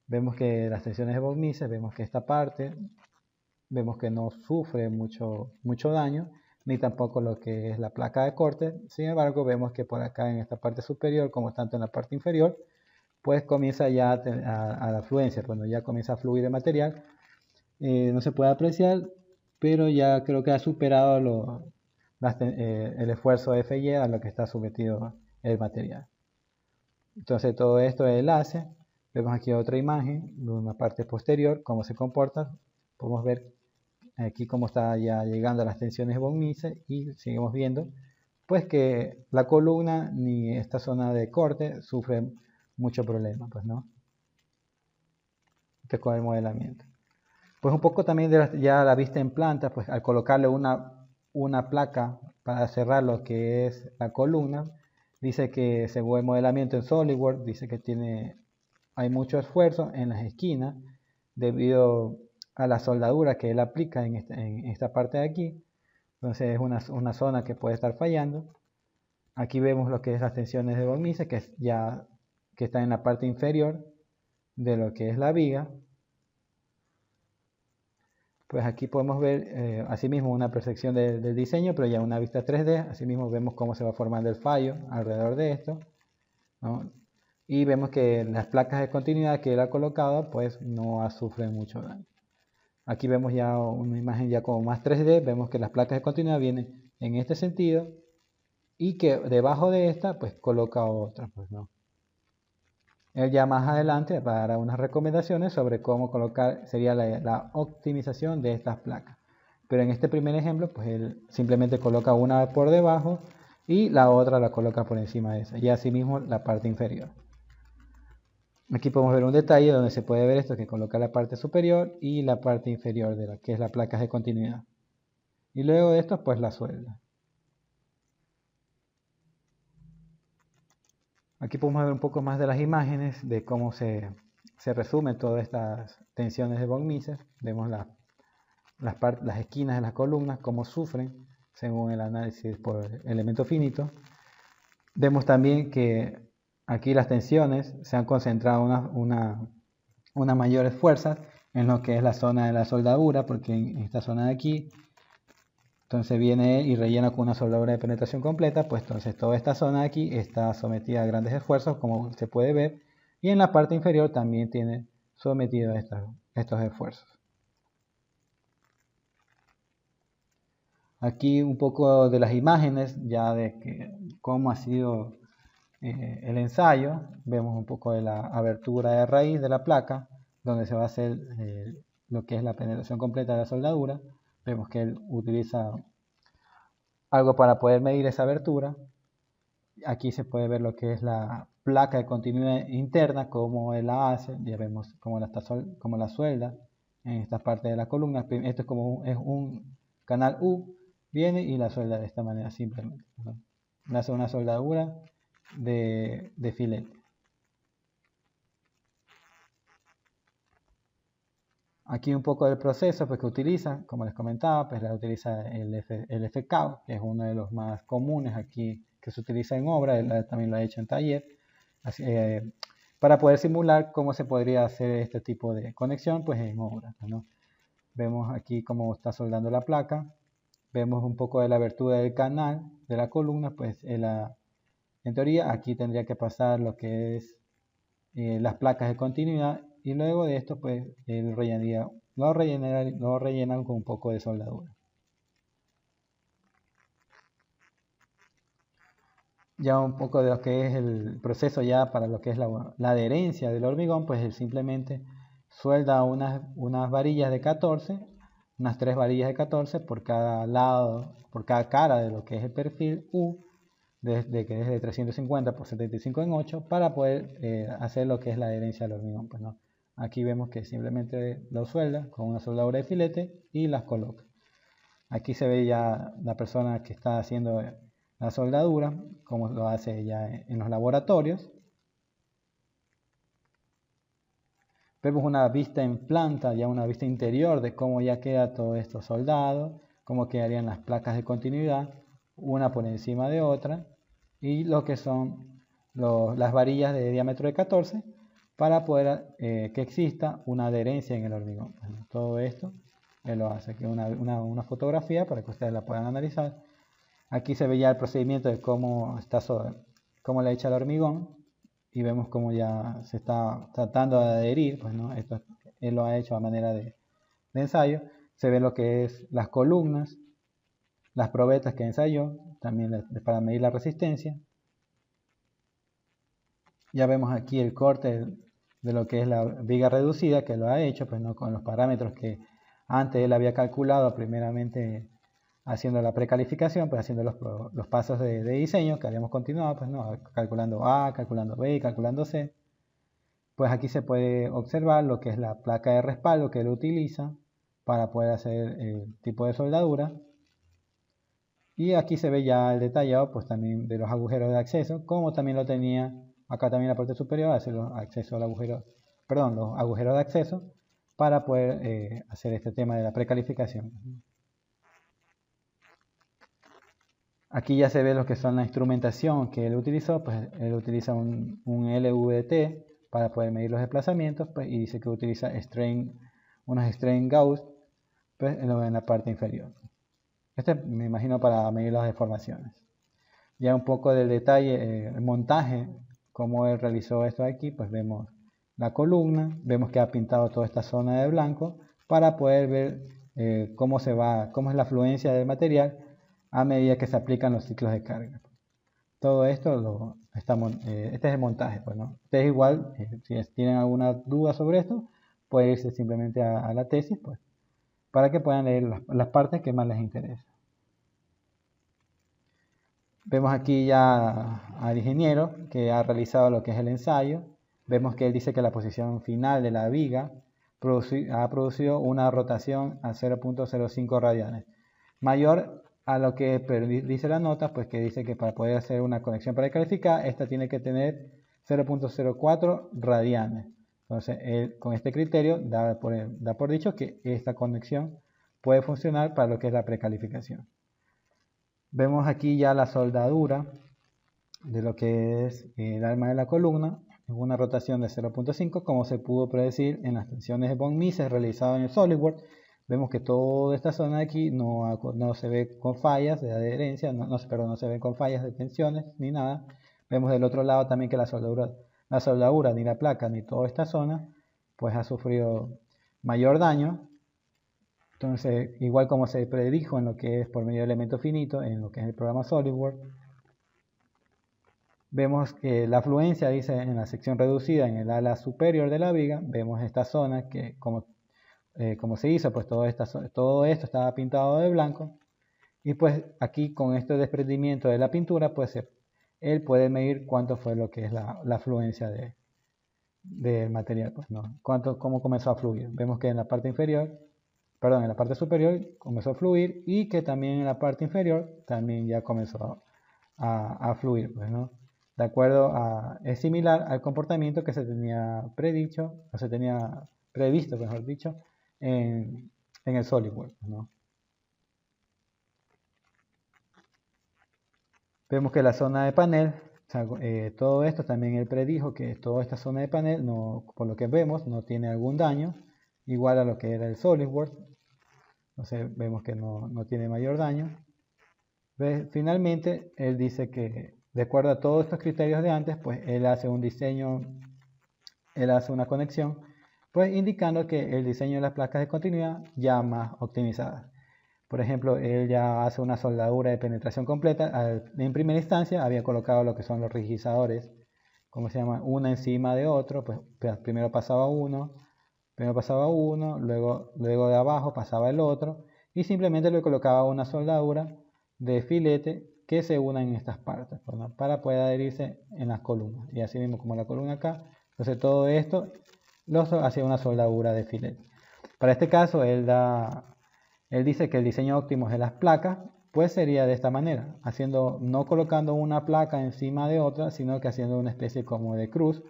A: vemos que las tensiones de von Mises, vemos que esta parte, vemos que no sufre mucho daño, ni tampoco lo que es la placa de corte. Sin embargo, vemos que por acá en esta parte superior, como tanto en la parte inferior, pues comienza ya a la fluencia, cuando ya comienza a fluir el material. No se puede apreciar, pero ya creo que ha superado el esfuerzo FY a lo que está sometido el material. Entonces todo esto es el hace. Vemos aquí otra imagen de una parte posterior, cómo se comporta. Podemos ver aquí cómo está ya llegando a las tensiones von Mises y seguimos viendo pues que la columna ni esta zona de corte sufre mucho problema, pues no. Este es con el modelamiento. Pues un poco también de ya la vista en planta, pues al colocarle una placa para cerrar lo que es la columna, dice que según el modelamiento en SolidWorks, dice que hay mucho esfuerzo en las esquinas debido a la soldadura que él aplica en esta parte de aquí. Entonces es una zona que puede estar fallando. Aquí vemos lo que es las tensiones de von Mises, que está en la parte inferior de lo que es la viga. Pues aquí podemos ver asimismo una percepción del diseño, pero ya una vista 3D. Asimismo vemos cómo se va formando el fallo alrededor de esto, ¿no? Y vemos que las placas de continuidad que él ha colocado pues no sufren mucho daño. Aquí vemos ya una imagen ya como más 3D. Vemos que las placas de continuidad vienen en este sentido y que debajo de esta pues coloca otra, pues no. Él ya más adelante va a dar unas recomendaciones sobre cómo colocar, sería la optimización de estas placas. Pero en este primer ejemplo, pues él simplemente coloca una por debajo y la otra la coloca por encima de esa. Y asimismo la parte inferior. Aquí podemos ver un detalle donde se puede ver esto, que coloca la parte superior y la parte inferior de la que es la placa de continuidad. Y luego de esto, pues la suelda. Aquí podemos ver un poco más de las imágenes de cómo se resumen todas estas tensiones de von Mises. Vemos las esquinas de las columnas, cómo sufren según el análisis por elemento finito. Vemos también que aquí las tensiones se han concentrado unas mayores fuerzas en lo que es la zona de la soldadura, porque en esta zona de aquí, entonces viene y rellena con una soldadura de penetración completa, pues entonces toda esta zona de aquí está sometida a grandes esfuerzos, como se puede ver, y en la parte inferior también tiene sometido a estos esfuerzos. Aquí un poco de las imágenes ya de cómo ha sido el ensayo. Vemos un poco de la abertura de raíz de la placa, donde se va a hacer lo que es la penetración completa de la soldadura. Vemos que él utiliza algo para poder medir esa abertura. Aquí se puede ver lo que es la placa de continuidad interna, cómo él la hace. Ya vemos cómo la suelda en esta parte de la columna. Esto es un canal U, viene y la suelda de esta manera simplemente, ¿no? Le hace una soldadura de filete. Aquí un poco del proceso pues, que utiliza, como les comentaba, pues utiliza el FCAO, que es uno de los más comunes aquí que se utiliza en obra. Él también lo ha hecho en taller, así, para poder simular cómo se podría hacer este tipo de conexión pues, en obra, ¿no? Vemos aquí cómo está soldando la placa, vemos un poco de la abertura del canal de la columna, pues en teoría aquí tendría que pasar lo que es las placas de continuidad y luego de esto pues lo rellenan con un poco de soldadura. ya un poco de lo que es el proceso ya para lo que es la adherencia del hormigón, pues él simplemente suelda unas varillas de 14, unas 3 varillas de 14 por cada lado, por cada cara de lo que es el perfil U, desde que es de 350 por 75 en 8, para poder hacer lo que es la adherencia del hormigón. Pues no. Aquí vemos que simplemente lo suelda con una soldadura de filete y las coloca. Aquí se ve ya la persona que está haciendo la soldadura, como lo hace ya en los laboratorios. Vemos una vista en planta, ya una vista interior de cómo ya queda todo esto soldado, cómo quedarían las placas de continuidad, una por encima de otra, y lo que son las varillas de diámetro de 14 para poder que exista una adherencia en el hormigón. Bueno, todo esto él lo hace, aquí una fotografía para que ustedes la puedan analizar. Aquí se ve ya el procedimiento de cómo le echa el hormigón y vemos cómo ya se está tratando de adherir, pues no, esto él lo ha hecho a manera de ensayo. Se ve lo que es las columnas, las probetas que ensayó, también para medir la resistencia. Ya vemos aquí el corte de lo que es la viga reducida que lo ha hecho, pues no, con los parámetros que antes él había calculado primeramente haciendo la precalificación, pues haciendo los pasos de diseño que habíamos continuado, pues no, calculando A, calculando B y calculando C. Pues aquí se puede observar lo que es la placa de respaldo que él utiliza para poder hacer el tipo de soldadura. Y aquí se ve ya el detallado pues también de los agujeros de acceso, como también lo tenía acá también en la parte superior, hacer los los agujeros de acceso para poder hacer este tema de la precalificación. Aquí ya se ve lo que son la instrumentación que él utilizó, pues él utiliza un LVT para poder medir los desplazamientos, pues, y dice que utiliza unos strain Gauss pues, en la parte inferior. Este me imagino para medir las deformaciones. Ya un poco del detalle, el montaje, cómo él realizó esto aquí, pues vemos la columna, vemos que ha pintado toda esta zona de blanco para poder ver cómo es la fluencia del material a medida que se aplican los ciclos de carga. Todo esto este es el montaje, pues, ¿no? Ustedes igual, si tienen alguna duda sobre esto, pueden irse simplemente a la tesis, pues, para que puedan leer las partes que más les interesa. Vemos aquí ya al ingeniero que ha realizado lo que es el ensayo. Vemos que él dice que la posición final de la viga ha producido una rotación a 0.05 radianes, mayor a lo que dice la nota, pues que dice que para poder hacer una conexión precalificada, esta tiene que tener 0.04 radianes. Entonces, él, con este criterio da por dicho que esta conexión puede funcionar para lo que es la precalificación. Vemos aquí ya la soldadura de lo que es el alma de la columna, en una rotación de 0.5, como se pudo predecir en las tensiones de von Mises realizadas en el SolidWorks. Vemos que toda esta zona de aquí no se ve con fallas de adherencia, no se ve con fallas de tensiones ni nada. Vemos del otro lado también que la soldadura, ni la placa, ni toda esta zona, pues ha sufrido mayor daño. Entonces, igual como se predijo en lo que es por medio de elementos finitos, en lo que es el programa SolidWorks, vemos que la fluencia, dice en la sección reducida en el ala superior de la viga, vemos esta zona que como se hizo, pues todo esto estaba pintado de blanco, y pues aquí con este desprendimiento de la pintura, pues él puede medir cuánto fue lo que es la fluencia del material, pues no, cómo comenzó a fluir. Vemos que en la parte superior comenzó a fluir y que también en la parte inferior también ya comenzó a fluir, pues, ¿no? De acuerdo es similar al comportamiento que se tenía predicho, o se tenía previsto, mejor dicho, en el SolidWorks, ¿no? Vemos que la zona de panel, todo esto también él predijo que toda esta zona de panel, por lo que vemos, no tiene algún daño, igual a lo que era el SolidWorks. Entonces vemos que no tiene mayor daño. Finalmente, él dice que de acuerdo a todos estos criterios de antes, pues él hace un diseño, él hace una conexión, pues indicando que el diseño de las placas de continuidad ya más optimizadas. Por ejemplo, él ya hace una soldadura de penetración completa. En primera instancia había colocado lo que son los rigidizadores, ¿cómo se llama? Uno encima de otro, pues primero pasaba uno, luego de abajo pasaba el otro, y simplemente le colocaba una soldadura de filete que se una en estas partes, pues, ¿no? Para poder adherirse en las columnas. Y así mismo como la columna acá, entonces todo esto lo hacía una soldadura de filete. Para este caso, él dice que el diseño óptimo de las placas, pues sería de esta manera, no colocando una placa encima de otra, sino que haciendo una especie como de cruz,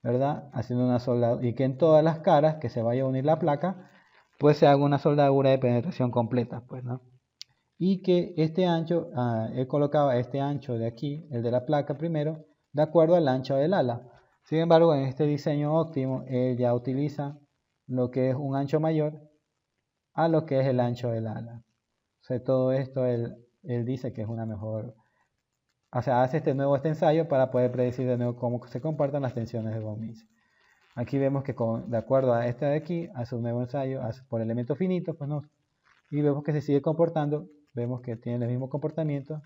A: ¿verdad? Haciendo una soldadura, y que en todas las caras que se vaya a unir la placa, pues se haga una soldadura de penetración completa, pues, ¿no? Y que este ancho, él colocaba este ancho de aquí, el de la placa primero, de acuerdo al ancho del ala. Sin embargo, en este diseño óptimo, él ya utiliza lo que es un ancho mayor a lo que es el ancho del ala. O sea, todo esto él dice que es una mejor. O sea, hace este ensayo para poder predecir de nuevo cómo se comportan las tensiones de von Mises. Aquí vemos que de acuerdo a esta de aquí, hace un nuevo ensayo por elementos finitos, pues no, y vemos que se sigue comportando, vemos que tiene el mismo comportamiento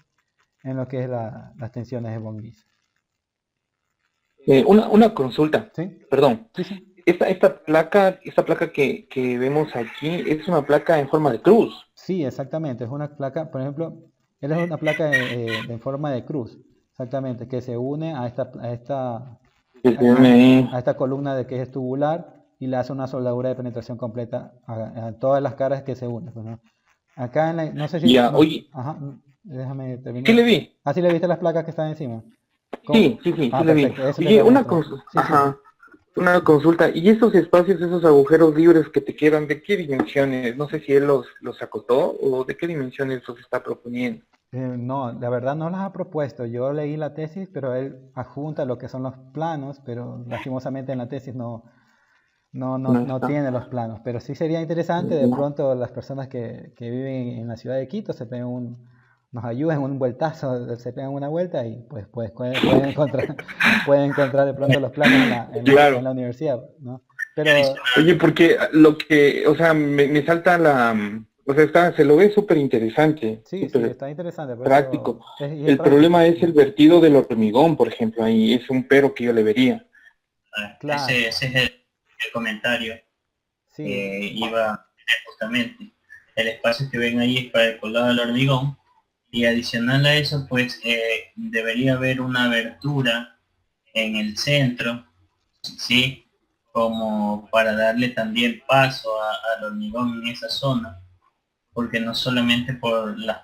A: en lo que es las tensiones de von Mises.
C: Una consulta,
A: ¿Sí?
C: perdón.
A: Sí, sí.
C: Esta placa que vemos aquí es una placa en forma de cruz.
A: Sí, exactamente. Es una placa, por ejemplo, él es una placa en forma de cruz, exactamente, que se une a esta columna de que es tubular y le hace una soldadura de penetración completa a todas las caras que se unen, pues, ¿no? Acá no sé si,
C: Ya,
A: no,
C: oye,
A: ajá, déjame
C: sí
A: terminar.
C: le vi.
A: ¿Ah, sí le viste las placas que están encima?
C: Sí le vi.
A: Perfecto, eso te
C: Oye,
A: pregunto. Sí, sí.
C: una consulta. ¿Y esos espacios, esos agujeros libres que te quedan, de qué dimensiones? No sé si él los acotó o de qué dimensiones los está proponiendo.
A: No, la verdad no las ha propuesto. Yo leí la tesis, pero él adjunta lo que son los planos, pero lastimosamente en la tesis
C: No
A: no
C: está.
A: tiene los planos. Pero sí sería interesante de pronto las personas que viven en la ciudad de Quito nos ayuden un vueltazo, se pegan una vuelta y pues pueden encontrar de pronto los planos
C: Claro.
A: en la universidad, ¿no? Pero
C: Oye, porque lo que, o sea, me salta o sea, se lo ve súper interesante,
A: sí, sí,
C: súper
A: está interesante, por
C: práctico.
A: eso y es
C: El
A: práctico.
C: problema es el vertido del hormigón, por ejemplo, ahí es un pero que yo le vería.
A: Claro,
D: Ese es el comentario
A: sí,
D: que iba a tener justamente. El espacio que ven ahí es para el colado del hormigón y adicional a eso, pues debería haber una abertura en el centro, ¿sí? Como para darle también paso al hormigón en esa zona, porque no solamente por los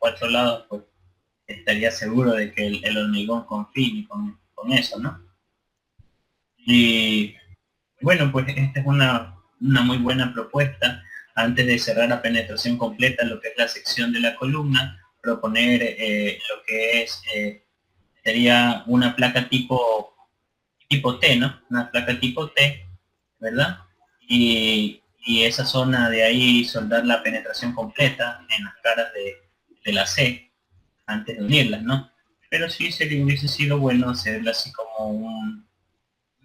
D: cuatro lados, pues estaría seguro de que el hormigón confine con eso, ¿no? Y bueno, pues esta es una muy buena propuesta. Antes de cerrar la penetración completa, lo que es la sección de la columna, proponer lo que sería una placa tipo T, ¿no? Una placa tipo T, ¿verdad? Y esa zona de ahí soldar la penetración completa en las caras de la C antes de unirlas, ¿no? Pero sí hubiese sido bueno hacerla así como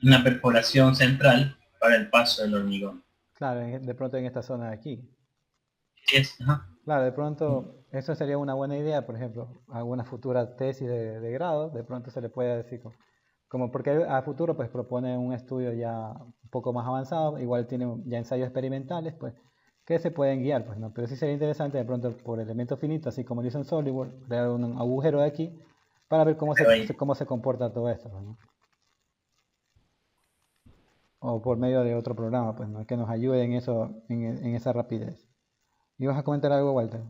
D: una perforación central para el paso del hormigón.
A: claro, de pronto en esta zona de aquí.
D: Sí, ajá.
A: Claro, de pronto eso sería una buena idea, por ejemplo, alguna futura tesis de grado, de pronto se le puede decir, como porque a futuro pues propone un estudio ya un poco más avanzado, igual tiene ya ensayos experimentales, pues, que se pueden guiar, pues, ¿no? Pero sí sería interesante de pronto por elementos finitos, así como lo hizo en SolidWorks, crear un agujero de aquí para ver cómo se comporta todo esto, pues, ¿no? O por medio de otro programa, pues, ¿no? Que nos ayude en eso, en esa rapidez. ¿Ibas a comentar algo, Walter?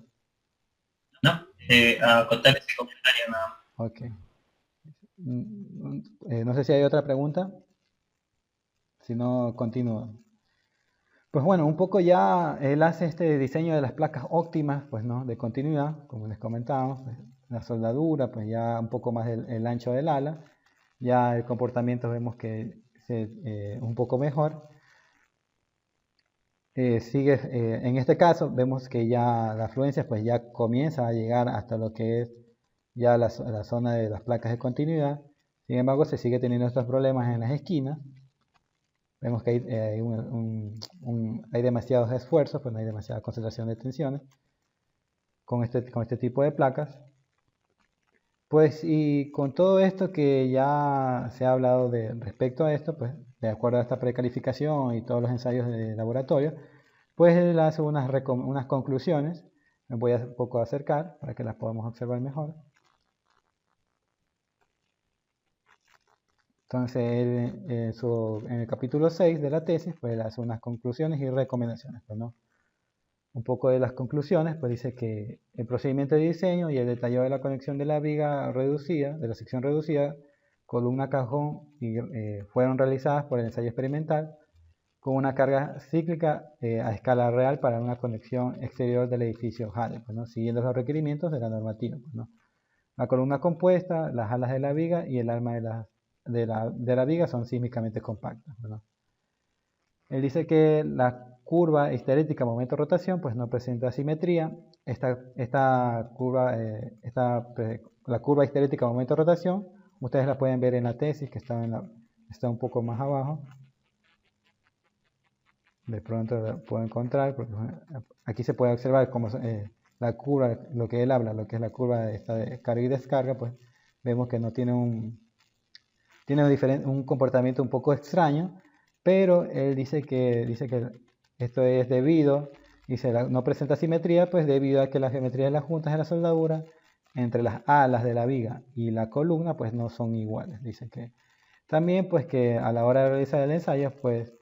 D: No, a acotar ese comentario nada más.
A: Ok. No sé si hay otra pregunta, si no, continúo. Pues bueno, un poco ya él hace este diseño de las placas óptimas, pues no, de continuidad, como les comentábamos, pues, la soldadura, pues ya un poco más el ancho del ala, ya el comportamiento vemos que es un poco mejor. En este caso vemos que ya la afluencia pues ya comienza a llegar hasta lo que es ya la zona de las placas de continuidad. Sin embargo, se sigue teniendo estos problemas en las esquinas. Vemos que hay demasiados esfuerzos, pues no hay demasiada concentración de tensiones. con este tipo de placas. Pues y con todo esto que ya se ha hablado respecto a esto, pues de acuerdo a esta precalificación y todos los ensayos de laboratorio, pues él hace unas conclusiones. Me voy a un poco acercar para que las podamos observar mejor. Entonces él, en el capítulo 6 de la tesis, pues él hace unas conclusiones y recomendaciones, pues, ¿no? Un poco de las conclusiones, pues dice que el procedimiento de diseño y el detallado de la conexión de la viga reducida, de la sección reducida, columna cajón, fueron realizadas por el ensayo experimental con una carga cíclica a escala real para una conexión exterior del edificio Hale, pues, ¿no? Siguiendo los requerimientos de la normativa, pues, ¿no? La columna compuesta, las alas de la viga y el alma de la viga son sísmicamente compactas, ¿no? Él dice que la curva histerética momento-rotación pues no presenta asimetría. La curva histerética momento-rotación, ustedes la pueden ver en la tesis que está un poco más abajo. De pronto la puedo encontrar, porque aquí se puede observar cómo la curva, lo que él habla, lo que es la curva de carga y descarga, pues vemos que no tiene un comportamiento un poco extraño, pero él dice que esto es debido, no presenta simetría, pues debido a que la geometría de las juntas de la soldadura entre las alas de la viga y la columna pues no son iguales. Dice que también pues que a la hora de realizar el ensayo pues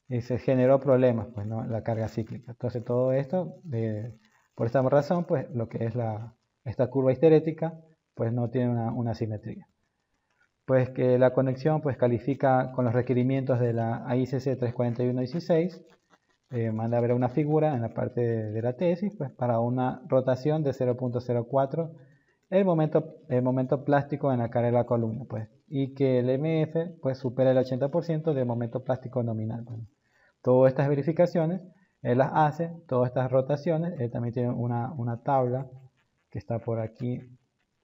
A: se generó problemas, pues, ¿no? La carga cíclica. Entonces todo esto, por esta razón, pues lo que es esta curva histerética pues no tiene una simetría. Pues que la conexión pues califica con los requerimientos de la AICC 341-16, manda a ver una figura en la parte de la tesis, pues para una rotación de 0.04 el momento plástico en la cara de la columna, pues, y que el MF pues supera el 80% del momento plástico nominal. Pues. Todas estas verificaciones él las hace, todas estas rotaciones. Él también tiene una tabla que está por aquí,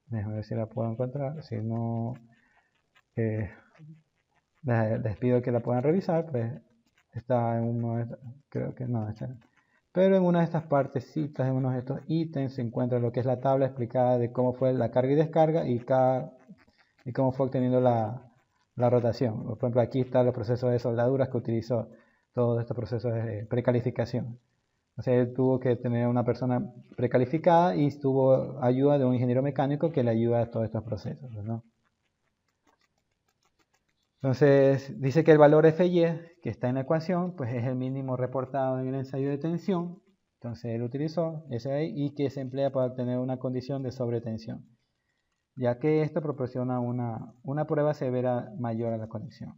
A: déjame ver si la puedo encontrar, si no les pido que la puedan revisar, pues está en uno de estos, creo que no, pero en una de estas partecitas, en uno de estos ítems se encuentra lo que es la tabla explicada de cómo fue la carga y descarga y cómo fue obteniendo la rotación. Por ejemplo, aquí está los procesos de soldaduras que utilizó, todos estos procesos de precalificación. O sea, él tuvo que tener una persona precalificada y tuvo ayuda de un ingeniero mecánico que le ayuda a todos estos procesos, ¿no? Entonces, dice que el valor FY que está en la ecuación, pues es el mínimo reportado en el ensayo de tensión. Entonces, él utilizó ese ahí y que se emplea para obtener una condición de sobretensión, ya que esto proporciona una prueba severa mayor a la conexión.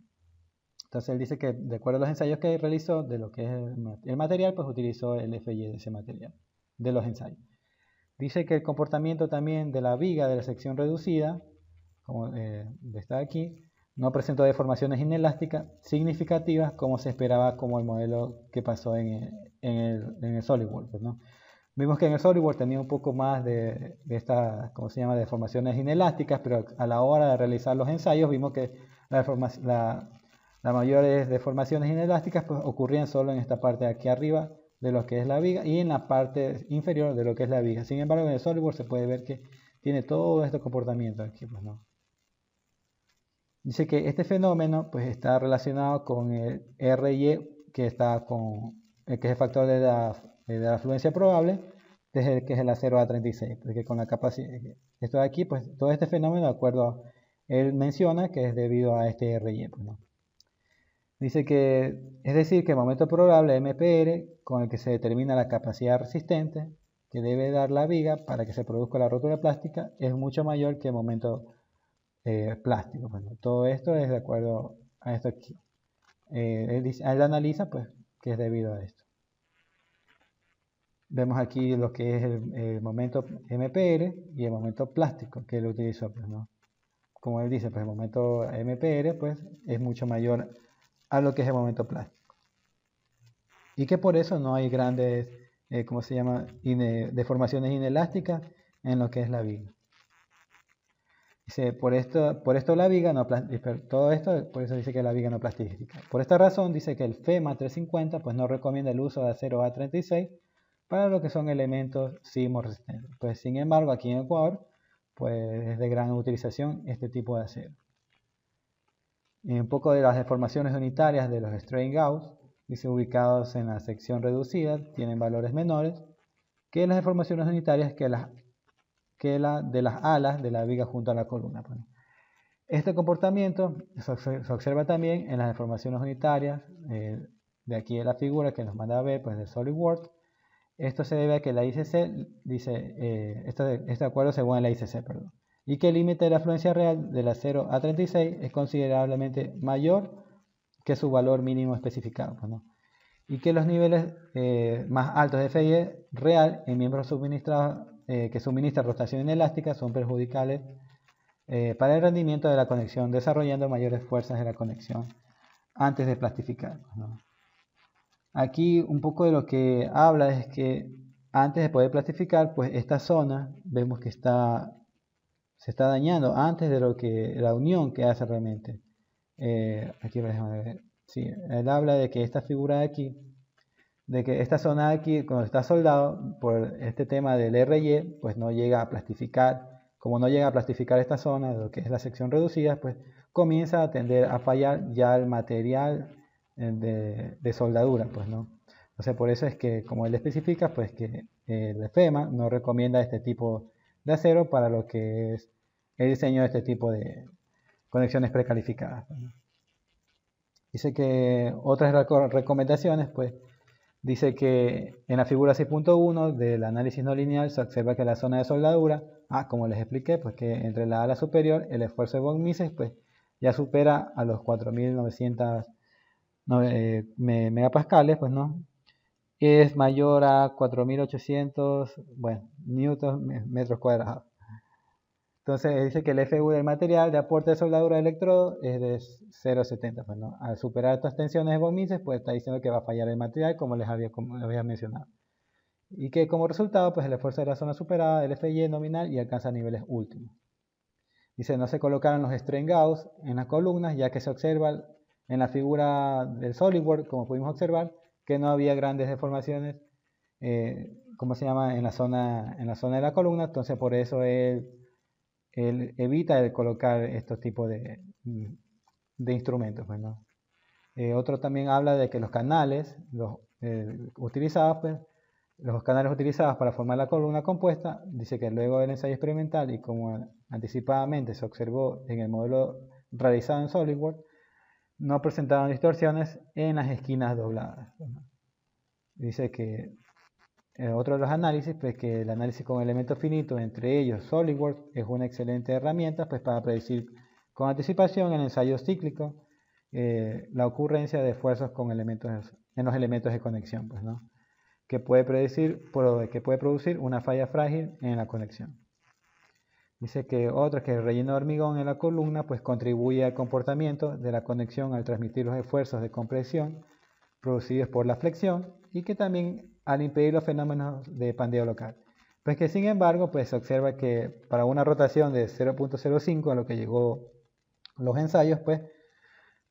A: Entonces, él dice que de acuerdo a los ensayos que realizó de lo que es el material, pues utilizó el FY de ese material, de los ensayos. Dice que el comportamiento también de la viga de la sección reducida, como está aquí, no presentó deformaciones inelásticas significativas como se esperaba como el modelo que pasó en el SolidWorks, ¿no? Vimos que en el SolidWorks tenía un poco más de estas, ¿cómo se llama?, deformaciones inelásticas, pero a la hora de realizar los ensayos vimos que las mayores deformaciones inelásticas pues, ocurrían solo en esta parte de aquí arriba de lo que es la viga y en la parte inferior de lo que es la viga. Sin embargo, en el SolidWorks se puede ver que tiene todo este comportamiento aquí, pues, ¿no? Dice que este fenómeno pues, está relacionado con el RY, que es el factor de la afluencia probable, que es el A0A36, porque con la capacidad, esto de aquí, pues todo este fenómeno, de acuerdo, él menciona que es debido a este RY, pues, ¿no? Dice que, es decir, que el momento probable MPR, con el que se determina la capacidad resistente que debe dar la viga para que se produzca la rotura plástica, es mucho mayor que el momento plástico. Bueno, todo esto es de acuerdo a esto aquí. Él analiza pues que es debido a esto. Vemos aquí lo que es el momento MPR y el momento plástico que él utilizó, pues, ¿no? Como él dice, pues el momento MPR pues es mucho mayor a lo que es el momento plástico. Y que por eso no hay grandes, ¿cómo se llama?, deformaciones inelásticas en lo que es la viga. Dice, por esto la viga no todo esto, por eso dice que la viga no plastifica. Por esta razón dice que el FEMA 350 pues no recomienda el uso de acero A36 para lo que son elementos sismo resistentes. Pues sin embargo, aquí en Ecuador, pues es de gran utilización este tipo de acero. Y un poco de las deformaciones unitarias de los strain gauss, dice ubicados en la sección reducida, tienen valores menores que las deformaciones unitarias que la de las alas de la viga junto a la columna. Bueno, este comportamiento se observa también en las deformaciones unitarias de aquí de la figura que nos manda a ver, pues de SolidWorks. Esto se debe a que la ICC dice, este acuerdo según la ICC, perdón, y que el límite de la afluencia real de la 0 a 36 es considerablemente mayor que su valor mínimo especificado, pues, ¿no? Y que los niveles más altos de FIE real en miembros suministrados que suministran rotación inelástica son perjudiciales para el rendimiento de la conexión, desarrollando mayores fuerzas de la conexión antes de plastificar, ¿no? Aquí un poco de lo que habla es que antes de poder plastificar, pues esta zona vemos que se está dañando antes de lo que la unión que hace realmente. Aquí déjame ver. Sí, él habla de que esta figura de aquí, de que esta zona de aquí, cuando está soldado, por este tema del RY, pues no llega a plastificar. Como no llega a plastificar esta zona, de lo que es la sección reducida, pues comienza a tender a fallar ya el material de soldadura, pues, ¿no? Entonces por eso es que, como él especifica, pues que el FEMA no recomienda este tipo de acero para lo que es el diseño de este tipo de conexiones precalificadas, ¿no? Dice que otras recomendaciones, pues, dice que en la figura 6.1 del análisis no lineal se observa que la zona de soldadura, como les expliqué, pues que entre la ala superior el esfuerzo de von Mises pues ya supera a los 4.900 megapascales, pues no, es mayor a 4.800, bueno, newtons metros cuadrados. Entonces dice que el FU del material de aporte de soldadura de electrodo es de 0,70. Pues, ¿no? Al superar estas tensiones de von Mises, pues está diciendo que va a fallar el material, como les había mencionado. Y que como resultado, pues el esfuerzo de la zona superada, el FY nominal, y alcanza niveles últimos. Dice, no se colocaron los strain gauss en las columnas, ya que se observa en la figura del SolidWorks, como pudimos observar, que no había grandes deformaciones, ¿cómo se llama? En la zona de la columna. Entonces por eso él evita el colocar estos tipos de instrumentos, pues, ¿no? Otro también habla de que los canales utilizados, pues, los canales utilizados para formar la columna compuesta, dice que luego del ensayo experimental y como anticipadamente se observó en el modelo realizado en SolidWorks, no presentaban distorsiones en las esquinas dobladas, ¿no? Dice que otro de los análisis, pues que el análisis con elementos finitos, entre ellos SolidWorks, es una excelente herramienta pues, para predecir con anticipación en ensayos cíclicos la ocurrencia de esfuerzos en los elementos de conexión, pues, ¿no? que puede producir una falla frágil en la conexión. Dice que que el relleno de hormigón en la columna pues, contribuye al comportamiento de la conexión al transmitir los esfuerzos de compresión producidos por la flexión y que también al impedir los fenómenos de pandeo local. Pues que sin embargo pues, se observa que para una rotación de 0.05 a lo que llegó los ensayos, pues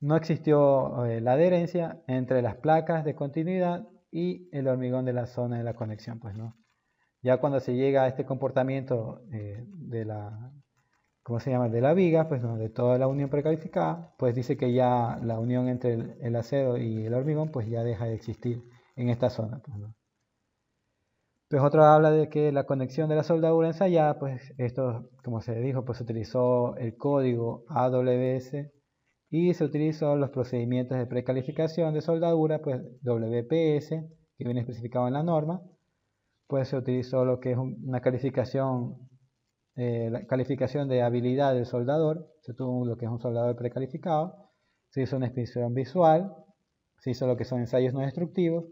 A: no existió la adherencia entre las placas de continuidad y el hormigón de la zona de la conexión, pues, ¿no? Ya cuando se llega a este comportamiento de la viga, pues, ¿no? De toda la unión precalificada, pues dice que ya la unión entre el acero y el hormigón, pues ya deja de existir en esta zona, pues, ¿no? Pues otro habla de que la conexión de la soldadura ensayada, pues esto, como se dijo, pues se utilizó el código AWS y se utilizó los procedimientos de precalificación de soldadura, pues WPS, que viene especificado en la norma. Pues se utilizó lo que es una calificación, la calificación de habilidad del soldador, se tuvo lo que es un soldador precalificado, se hizo una inspección visual, se hizo lo que son ensayos no destructivos,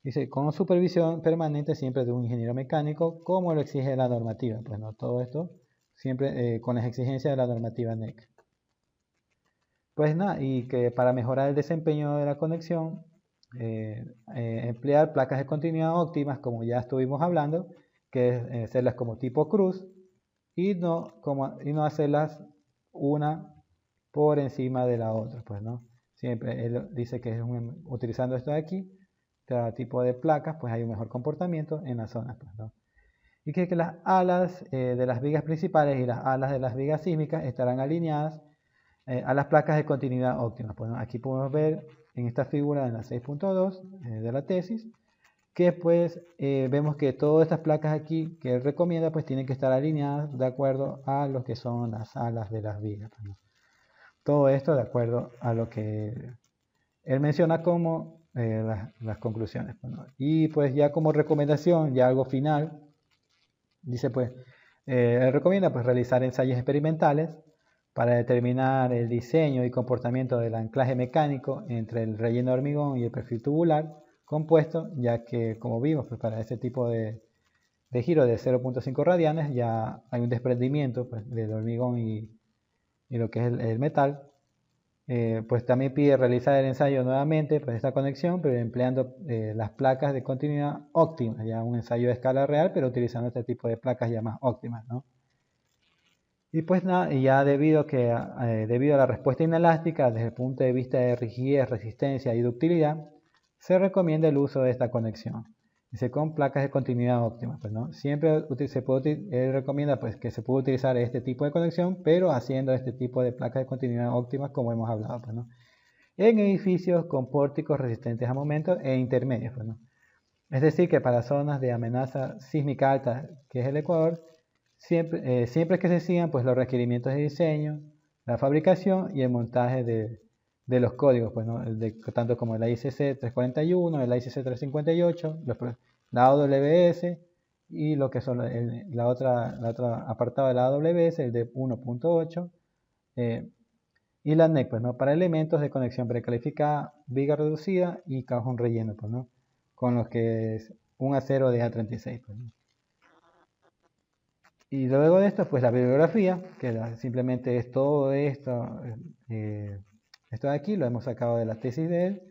A: dice, con supervisión permanente siempre de un ingeniero mecánico, como lo exige la normativa. Pues no, todo esto siempre con las exigencias de la normativa NEC. Pues nada, y que para mejorar el desempeño de la conexión, emplear placas de continuidad óptimas, como ya estuvimos hablando, que es hacerlas como tipo cruz y no hacerlas una por encima de la otra, pues no. Siempre él dice que es utilizando esto de aquí, este tipo de placas, pues hay un mejor comportamiento en las zonas, pues, ¿no? Y que las alas de las vigas principales y las alas de las vigas sísmicas estarán alineadas a las placas de continuidad óptima. Pues, ¿no? Aquí podemos ver en esta figura en la 6.2 de la tesis, que pues vemos que todas estas placas aquí que él recomienda pues tienen que estar alineadas de acuerdo a lo que son las alas de las vigas, pues, ¿no? Todo esto de acuerdo a lo que él menciona como las conclusiones, pues, ¿no? Y pues ya como recomendación, ya algo final, dice pues, él recomienda pues realizar ensayos experimentales para determinar el diseño y comportamiento del anclaje mecánico entre el relleno de hormigón y el perfil tubular compuesto, ya que como vimos pues para este tipo de giro de 0.5 radianes ya hay un desprendimiento pues, del hormigón y lo que es el metal. Pues también pide realizar el ensayo nuevamente para esta conexión, pero empleando las placas de continuidad óptima, ya un ensayo de escala real, pero utilizando este tipo de placas ya más óptimas, ¿no? Y pues nada, ya debido a la respuesta inelástica desde el punto de vista de rigidez, resistencia y ductilidad, se recomienda el uso de esta conexión. Dice con placas de continuidad óptima, pues, ¿no? Siempre él recomienda pues, que se puede utilizar este tipo de conexión, pero haciendo este tipo de placas de continuidad óptimas como hemos hablado, pues, ¿no? En edificios con pórticos resistentes a momentos e intermedios, pues, ¿no? Es decir, que para zonas de amenaza sísmica alta, que es el Ecuador, siempre que se sigan pues, los requerimientos de diseño, la fabricación y el montaje de los códigos, pues, ¿no? Tanto como el ICC 341, el ICC 358, la AWS y lo que son la otra apartado de la AWS, el de 1.8, y la NEC, pues, ¿no? Para elementos de conexión precalificada, viga reducida y cajón relleno, pues, ¿no? Con los que es un acero de A36, pues, ¿no? Y luego de esto, pues la bibliografía, que simplemente es todo esto, esto de aquí lo hemos sacado de la tesis de él.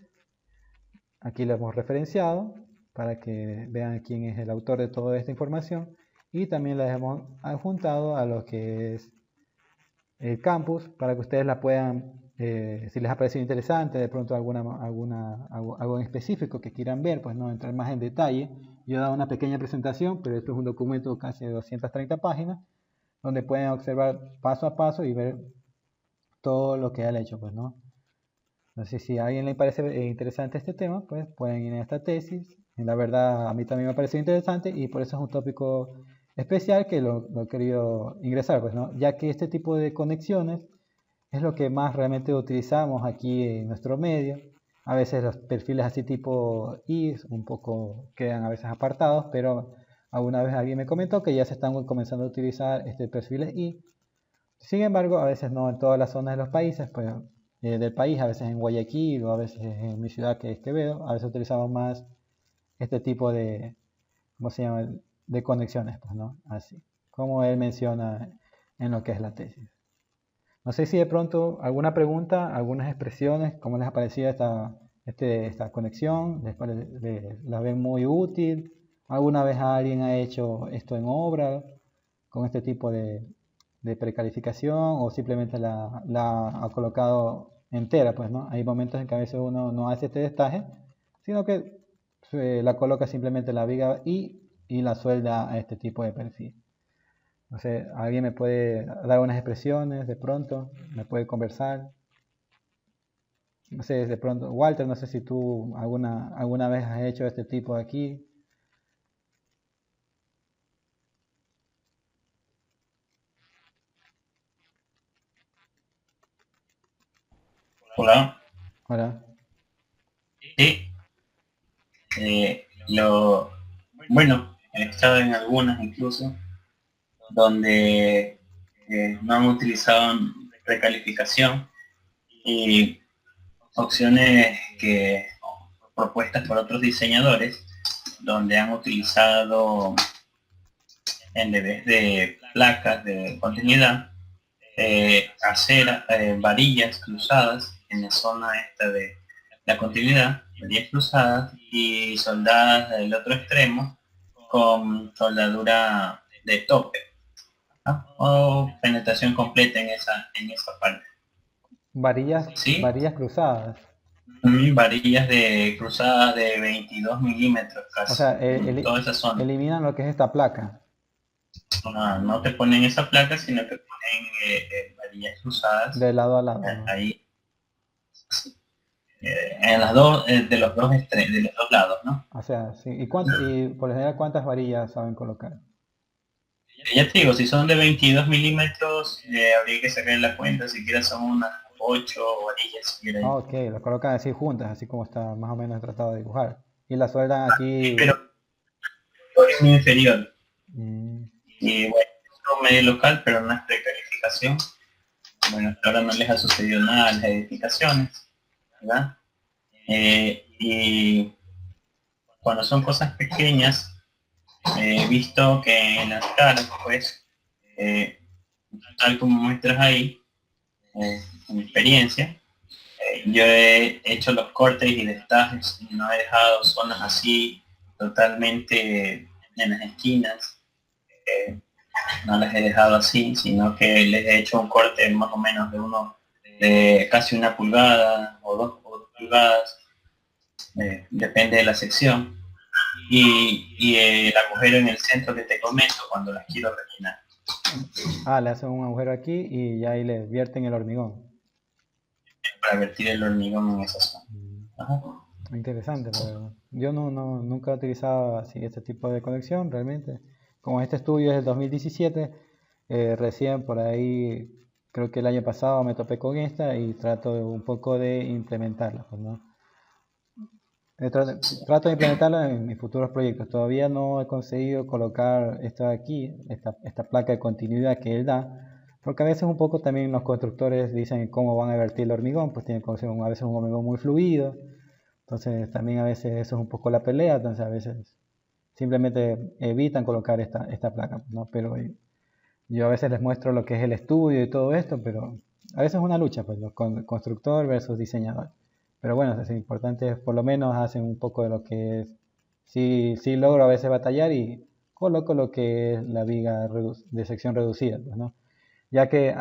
A: Aquí lo hemos referenciado para que vean quién es el autor de toda esta información. Y también la hemos adjuntado a lo que es el campus para que ustedes la puedan, si les ha parecido interesante, de pronto algo en específico que quieran ver, pues no entrar más en detalle. Yo he dado una pequeña presentación, pero esto es un documento casi de 230 páginas, donde pueden observar paso a paso y ver todo lo que él ha hecho, pues, ¿no? Entonces, si a alguien le parece interesante este tema, pues pueden ir a esta tesis. Y la verdad, a mí también me ha parecido interesante y por eso es un tópico especial que lo he querido ingresar, pues, ¿no? Ya que este tipo de conexiones es lo que más realmente utilizamos aquí en nuestro medio. A veces los perfiles así tipo I un poco quedan a veces apartados, pero alguna vez alguien me comentó que ya se están comenzando a utilizar este perfiles I. Sin embargo, a veces no en todas las zonas de los países, pues, del país, a veces en Guayaquil o a veces en mi ciudad que es Quevedo, a veces utilizamos más este tipo de, ¿cómo se llama? De conexiones, pues, ¿no? Así, como él menciona en lo que es la tesis. No sé si de pronto alguna pregunta, algunas expresiones, cómo les ha parecido esta conexión, la ven muy útil, alguna vez alguien ha hecho esto en obra con este tipo de precalificación o simplemente la ha colocado entera, pues, ¿no? Hay momentos en que a veces uno no hace este destalle, sino que la coloca simplemente la viga y la suelda a este tipo de perfil. No sé, alguien me puede dar unas expresiones de pronto, me puede conversar. No sé, de pronto, Walter, no sé si tú alguna vez has hecho este tipo de aquí.
D: Hola.
A: Hola.
D: Sí. Bueno, he estado en algunas incluso donde no han utilizado precalificación y opciones propuestas por otros diseñadores donde han utilizado en vez de placas de continuidad varillas cruzadas en la zona esta de la continuidad, varillas cruzadas y soldadas del otro extremo con soldadura de tope, ¿no? O penetración completa en esa parte.
A: Varillas,
D: ¿Sí?
A: varillas cruzadas.
D: Varillas de cruzadas de 22 milímetros
A: O
D: casi,
A: sea,
D: en toda esa zona.
A: eliminan lo que es esta placa.
D: No te ponen esa placa, sino que ponen varillas cruzadas
A: De lado a lado, ¿no?
D: ahí, en las dos, de los dos de los dos lados, ¿no?
A: O sea, sí. Y por lo general, ¿cuántas varillas saben colocar?
D: Ya te digo, si son de 22 milímetros, habría que sacar la cuenta, siquiera son unas 8 varillas, siquiera ahí.
A: Ah, ok, lo colocan así juntas, así como está más o menos tratado de dibujar. Y la sueldan
D: Sí,
A: aquí.
D: pero es muy inferior.
A: mm,
D: Y bueno, es un medio local, pero no es precalificación. Bueno, hasta ahora no les ha sucedido nada a las edificaciones, ¿verdad? Y cuando son cosas pequeñas, he visto que en las caras, pues, eh, tal como muestras ahí, en mi experiencia, yo he hecho los cortes y destajes y no he dejado zonas así totalmente en las esquinas, eh, no las he dejado así, sino que les he hecho un corte más o menos de casi 1 pulgada o 2 pulgadas, depende de la sección, y el agujero en el centro que te comento cuando las quiero rellenar.
A: le hacen un agujero aquí y ya ahí le vierten el hormigón.
D: Para vertir el hormigón en esa zona.
A: Mm,
D: Ajá.
A: Interesante, la verdad. Yo nunca he utilizado así este tipo de conexión, realmente. Como este estudio es del 2017, recién por ahí, creo que el año pasado me topé con esta y trato un poco de implementarla, pues, ¿no? Trato de implementarla en mis futuros proyectos. Todavía no he conseguido colocar esto de aquí, esta placa de continuidad que él da, porque a veces un poco también los constructores dicen cómo van a vertir el hormigón, pues tiene que ser a veces un hormigón muy fluido, entonces también a veces eso es un poco la pelea, entonces a veces simplemente evitan colocar esta placa, ¿no? Pero yo a veces les muestro lo que es el estudio y todo esto, pero a veces es una lucha, pues, los constructor versus diseñador. Pero bueno, es importante, por lo menos hacen un poco de lo que es. Sí, sí logro a veces batallar y coloco lo que es la viga de sección reducida, pues, ¿no? Ya que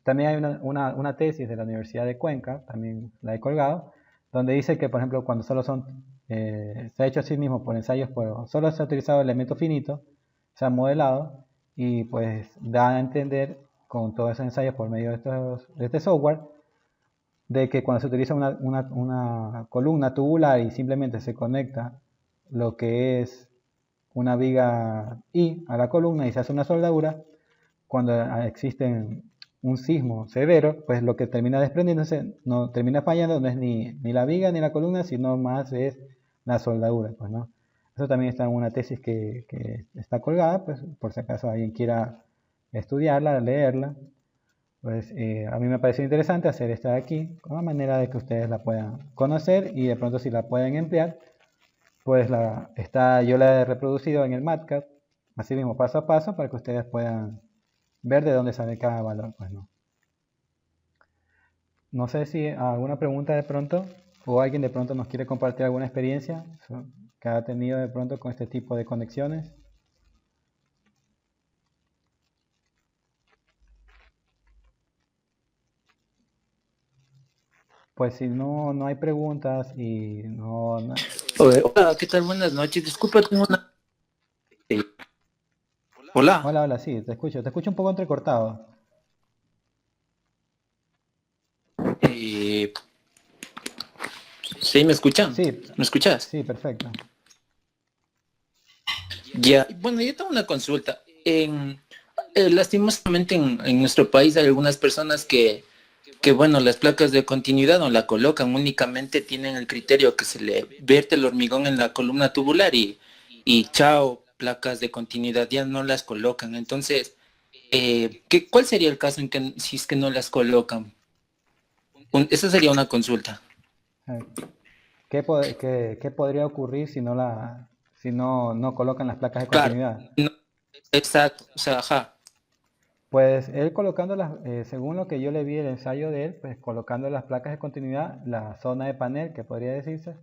A: también hay una tesis de la Universidad de Cuenca, también la he colgado, donde dice que, por ejemplo, cuando se ha hecho así mismo por ensayos, solo se ha utilizado elementos finitos, se han modelado y pues da a entender con todos esos ensayos por medio de este software, de que cuando se utiliza una columna tubular y simplemente se conecta lo que es una viga I a la columna y se hace una soldadura, cuando existe un sismo severo, pues lo que termina desprendiéndose, no termina fallando, no es ni la viga ni la columna, sino más es la soldadura, pues, ¿no? Eso también está en una tesis que está colgada, pues por si acaso alguien quiera estudiarla, leerla, pues a mí me pareció interesante hacer esta de aquí, con la manera de que ustedes la puedan conocer y de pronto si la pueden emplear, pues yo la he reproducido en el MATLAB, así mismo paso a paso, para que ustedes puedan ver de dónde sale cada valor, pues no. No sé si alguna pregunta de pronto o alguien de pronto nos quiere compartir alguna experiencia que ha tenido de pronto con este tipo de conexiones. Pues si no hay preguntas y
E: Hola, ¿qué tal? Buenas noches. Disculpa, tengo una... Hola.
A: Hola, sí, te escucho un poco entrecortado.
E: ¿Sí me escuchan?
A: Sí,
E: ¿Me escuchas?
A: sí, perfecto.
E: Ya. Bueno, yo tengo una consulta. Lastimosamente en nuestro país hay algunas personas bueno, las placas de continuidad no la colocan, únicamente tienen el criterio que se le vierte el hormigón en la columna tubular y chao, placas de continuidad ya no las colocan. Entonces, ¿cuál sería el caso en que si es que no las colocan? Esa sería una consulta.
A: ¿Qué podría ocurrir si no colocan las placas de
E: Claro,
A: continuidad?
E: no, exacto, o sea, ajá.
A: Pues él según lo que yo le vi el ensayo de él, pues colocando las placas de continuidad, la zona de panel, que podría decirse,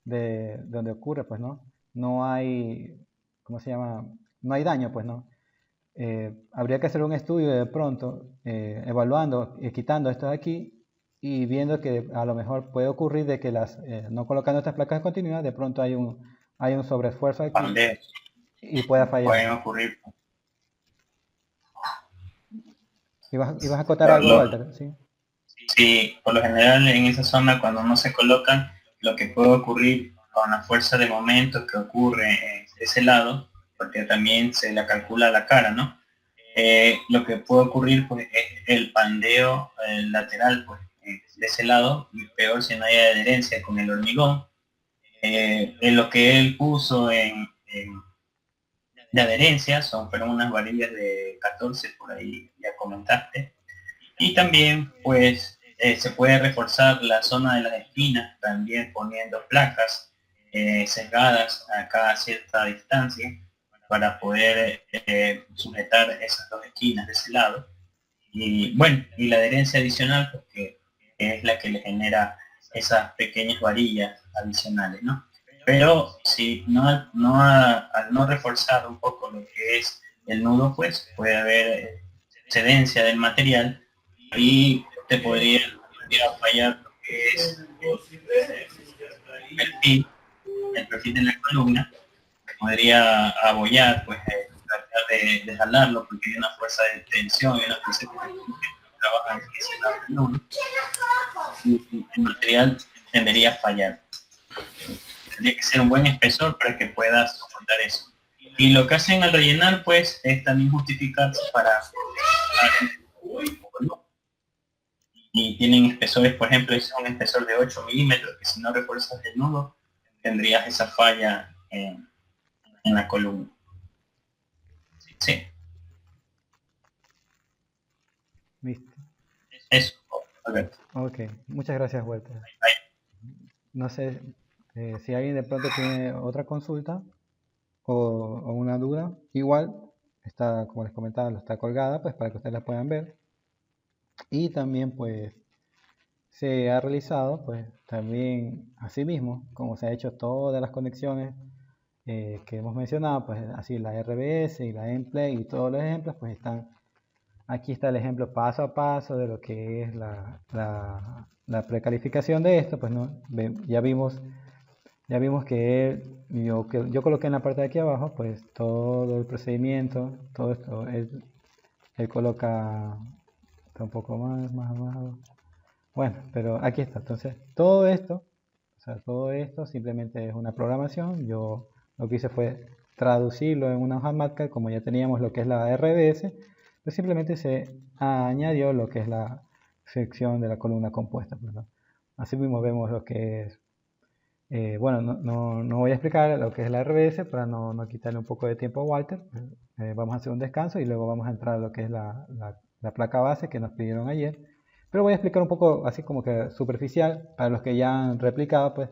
A: de donde ocurre, pues no, no hay, ¿cómo se llama? No hay daño, pues no. Habría que hacer un estudio de pronto, evaluando, quitando esto de aquí y viendo que a lo mejor puede ocurrir de que no colocando estas placas de continuidad, de pronto hay un sobreesfuerzo aquí
D: Pandeos
A: y pueda fallar.
D: pueden ocurrir.
A: Y vas a acotar algo, Walter, ¿sí?
D: Sí, por lo general en esa zona cuando no se colocan, lo que puede ocurrir con la fuerza de momento que ocurre en ese lado, porque también se la calcula la cara, ¿no? Lo que puede ocurrir pues es el pandeo lateral pues de ese lado, y peor si no hay adherencia con el hormigón. En lo que él puso de adherencia fueron unas varillas de 14, por ahí ya comentaste. Y también pues se puede reforzar la zona de las esquinas también poniendo placas sesgadas a cada cierta distancia para poder sujetar esas dos esquinas de ese lado. Y bueno, y la adherencia adicional porque es la que le genera esas pequeñas varillas adicionales, ¿no? Pero si al no reforzar un poco lo que es el nudo, pues puede haber excedencia del material y te podría fallar lo que es el perfil de la columna, que podría abollar, pues tratar de jalarlo porque hay una fuerza de tensión y una fuerza de tensión que trabaja en ese lado del nudo, y el material tendería a fallar. Tendría que ser un buen espesor para que puedas soportar eso. Y lo que hacen al rellenar, pues, es también justificarse para y tienen espesores, por ejemplo, es un espesor de 8 milímetros, que si no refuerzas el nudo, tendrías esa falla en la columna. Sí,
A: ¿Viste?
D: eso, Alberto.
A: Ok, muchas gracias, Walter. No sé si alguien de pronto tiene otra consulta o una duda. Igual, está, como les comentaba, está colgada, pues para que ustedes la puedan ver. Y también, pues, se ha realizado, pues, también asimismo, como se ha hecho todas las conexiones que hemos mencionado, pues, así la RBS y la Endplay y todos los ejemplos, pues, están. Aquí está el ejemplo paso a paso de lo que es la precalificación de esto, pues, ¿no? Ya vimos que yo coloqué en la parte de aquí abajo, pues todo el procedimiento, todo esto, él coloca un poco más abajo. Bueno, pero aquí está. Entonces, todo esto simplemente es una programación. Yo lo que hice fue traducirlo en una hoja Matcal, como ya teníamos lo que es la RBS, pues simplemente se añadió lo que es la sección de la columna compuesta, pues, ¿no? Así mismo vemos lo que es. Bueno, no voy a explicar lo que es la RBS para no quitarle un poco de tiempo a Walter. Vamos a hacer un descanso y luego vamos a entrar a lo que es la placa base que nos pidieron ayer. Pero voy a explicar un poco así como que superficial. Para los que ya han replicado, pues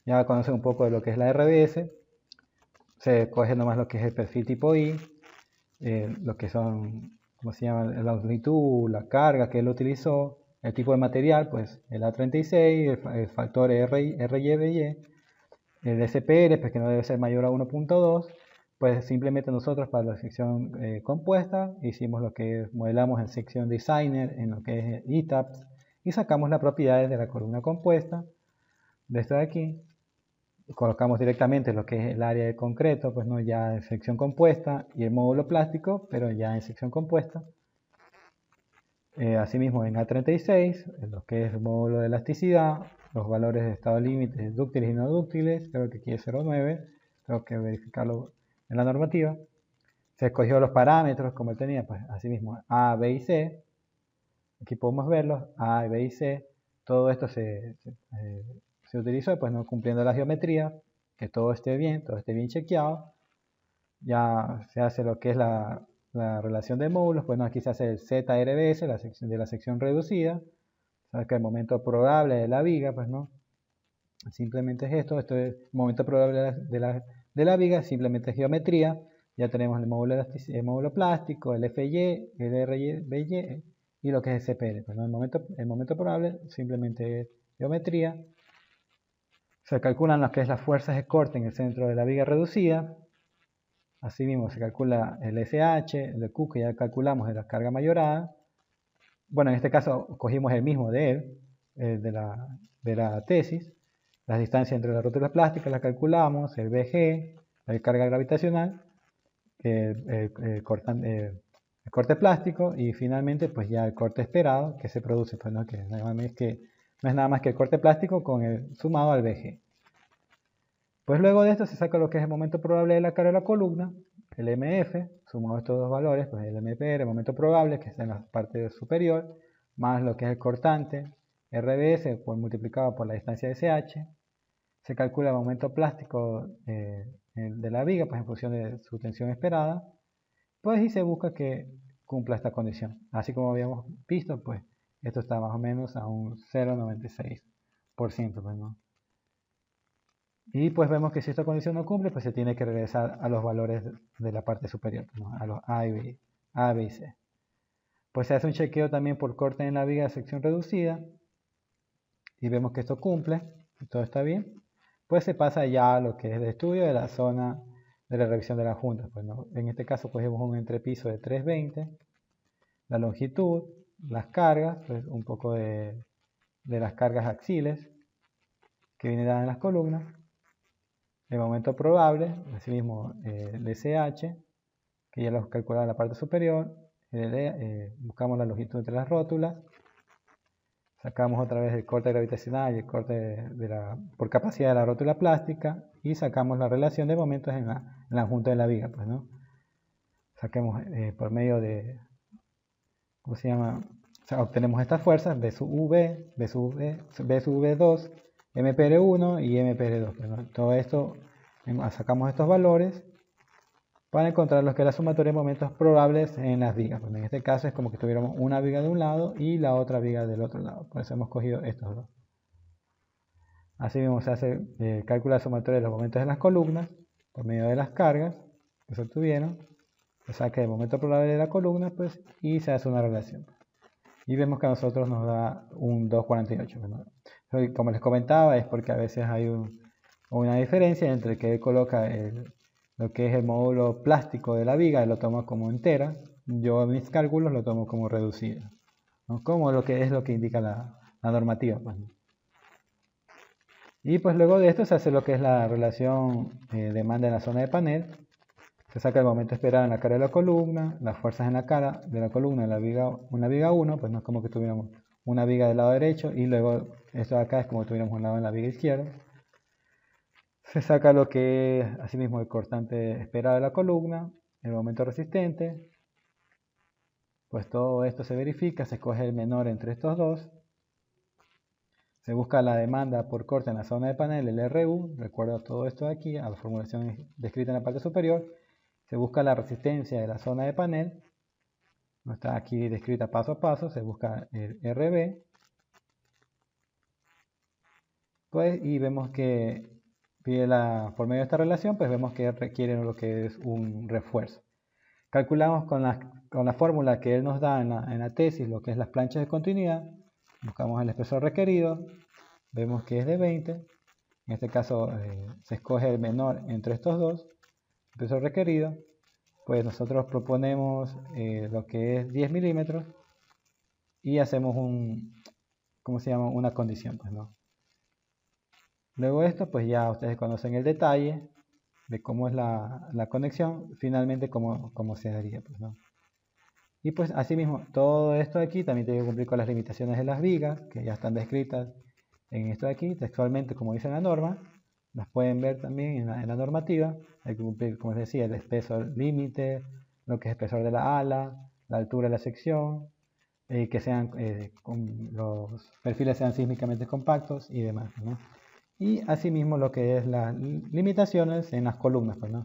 A: ya conocen un poco de lo que es la RBS. Se coge nomás lo que es el perfil tipo I, lo que son, ¿cómo se llama? La longitud, la carga que él utilizó, el tipo de material, pues el A36, el factor RYBY, el SPR, pues que no debe ser mayor a 1.2, pues simplemente nosotros para la sección compuesta hicimos lo que es, modelamos en sección designer, en lo que es ETABS, y sacamos las propiedades de la columna compuesta, de esto de aquí, colocamos directamente lo que es el área de concreto, pues no ya en sección compuesta, y el módulo plástico, pero ya en sección compuesta. Asimismo en A36, en lo que es el módulo de elasticidad, los valores de estado límite dúctiles y no dúctiles, creo que aquí es 0,9, tengo que verificarlo en la normativa. Se escogió los parámetros como él tenía, pues asimismo A, B y C, aquí podemos verlos, A, B y C, todo esto se utilizó, pues no cumpliendo la geometría, que todo esté bien chequeado. Ya se hace lo que es la relación de módulos, bueno, aquí se hace el ZRBS, de la sección reducida, sabes que el momento probable de la viga, pues no, simplemente es esto es el momento probable de la viga, simplemente es geometría, ya tenemos el módulo plástico, el FY, el RYBY y lo que es el CPR, pues no, el momento probable simplemente es geometría. Se calculan lo que es las fuerzas de corte en el centro de la viga reducida. Asimismo se calcula el SH, el Q que ya calculamos de la carga mayorada. Bueno, en este caso cogimos el mismo de él, de la tesis. Las distancias entre las rótulas plásticas las calculamos, el BG, la carga gravitacional, el corte plástico y finalmente pues ya el corte esperado que se produce, pues, ¿no? Que no es nada más que el corte plástico sumado al BG. Pues luego de esto se saca lo que es el momento probable de la carga de la columna, el MF, sumado estos dos valores, pues el MPR, el momento probable, que está en la parte superior, más lo que es el cortante, RBS, pues multiplicado por la distancia de SH. Se calcula el momento plástico de la viga, pues en función de su tensión esperada, pues y se busca que cumpla esta condición. Así como habíamos visto, pues esto está más o menos a un 0,96%, pues, ¿no? Y pues vemos que si esta condición no cumple, pues se tiene que regresar a los valores de la parte superior, ¿no? A los A, B y C. Pues se hace un chequeo también por corte en la viga de sección reducida y vemos que esto cumple, que todo está bien. Pues se pasa ya a lo que es el estudio de la zona de la revisión de la junta. Pues, ¿no? En este caso cogemos un entrepiso de 320, la longitud, las cargas, pues un poco de las cargas axiles que vienen dadas en las columnas, el momento probable, asimismo el SH, que ya lo calculaba en la parte superior, buscamos la longitud entre las rótulas, sacamos otra vez el corte gravitacional y el corte por capacidad de la rótula plástica y sacamos la relación de momentos en la junta de la viga, pues, ¿no? Saquemos por medio de, ¿cómo se llama? O sea, obtenemos estas fuerzas, B sub V, B sub V2, MPR1 y MPR2. Pues, ¿no? Todo esto, sacamos estos valores para encontrar lo que es la sumatoria de momentos probables en las vigas. Pues en este caso es como que tuviéramos una viga de un lado y la otra viga del otro lado. Por eso hemos cogido estos dos. Así mismo se hace cálculo de la sumatoria de los momentos de las columnas por medio de las cargas que se obtuvieron. Se saca el momento probable de la columna, pues, y se hace una relación. Y vemos que a nosotros nos da un 2,48. Bueno, como les comentaba, es porque a veces hay una diferencia entre que él coloca lo que es el módulo plástico de la viga, él lo toma como entera. Yo en mis cálculos lo tomo como reducida, ¿no? Como lo que indica la normativa. Pues, ¿no? Y pues luego de esto se hace lo que es la relación demanda en la zona de panel. Se saca el momento esperado en la cara de la columna, las fuerzas en la cara de la columna en una viga 1, pues no es como que tuviéramos una viga del lado derecho y luego esto de acá es como que tuviéramos un lado en la viga izquierda. Se saca lo que es asimismo el cortante esperado de la columna, el momento resistente, pues todo esto se verifica, se escoge el menor entre estos dos. Se busca la demanda por corte en la zona de panel, el RU, recuerda todo esto de aquí, a la formulación descrita en la parte superior. Se busca la resistencia de la zona de panel, no está aquí descrita paso a paso, se busca el RB, pues, y vemos que por medio de esta relación, pues vemos que requiere lo que es un refuerzo. Calculamos con la fórmula que él nos da en la tesis, lo que es las planchas de continuidad, buscamos el espesor requerido, vemos que es de 20, en este caso se escoge el menor entre estos dos, espesor requerido, pues nosotros proponemos lo que es 10 milímetros y hacemos una condición, pues, ¿no? Luego de esto, pues ya ustedes conocen el detalle de cómo es la conexión, finalmente cómo se daría, pues, ¿no? Y pues asimismo, todo esto de aquí también tiene que cumplir con las limitaciones de las vigas, que ya están descritas en esto de aquí, textualmente como dice la norma. Las pueden ver también en la normativa. Hay que cumplir, como les decía, el espesor límite, lo que es espesor de la ala, la altura de la sección, que los perfiles sean sísmicamente compactos y demás, ¿no? Y asimismo lo que es las limitaciones en las columnas, pues, ¿no?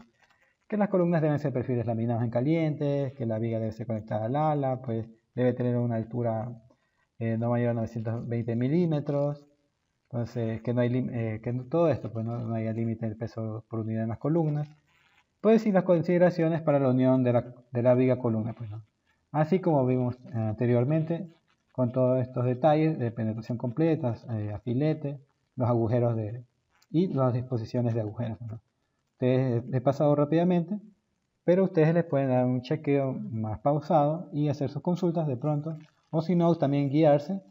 A: Que las columnas deben ser perfiles laminados en caliente, que la viga debe ser conectada al ala, pues debe tener una altura no mayor a 920 milímetros. Entonces, que todo esto, pues no haya límite del peso por unidad en las columnas. Pues y las consideraciones para la unión de la viga columna, pues, ¿no? Así como vimos anteriormente, con todos estos detalles de penetración completa, afilete, los agujeros y las disposiciones de agujeros, ¿no? Ustedes he pasado rápidamente, pero ustedes les pueden dar un chequeo más pausado y hacer sus consultas de pronto, o si no, también guiarse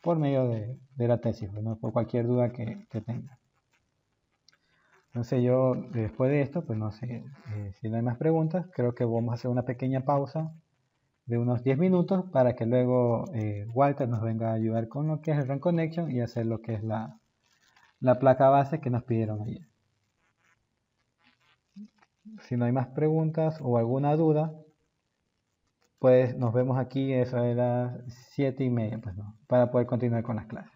A: por medio de la tesis, pues, ¿no? Por cualquier duda que tenga. Entonces yo, después de esto, pues no sé, si no hay más preguntas, creo que vamos a hacer una pequeña pausa de unos 10 minutos para que luego Walter nos venga a ayudar con lo que es el Run Connection y hacer lo que es la placa base que nos pidieron ayer. Si no hay más preguntas o alguna duda, pues nos vemos aquí, eso de las 7:30, pues, ¿no? Para poder continuar con las clases.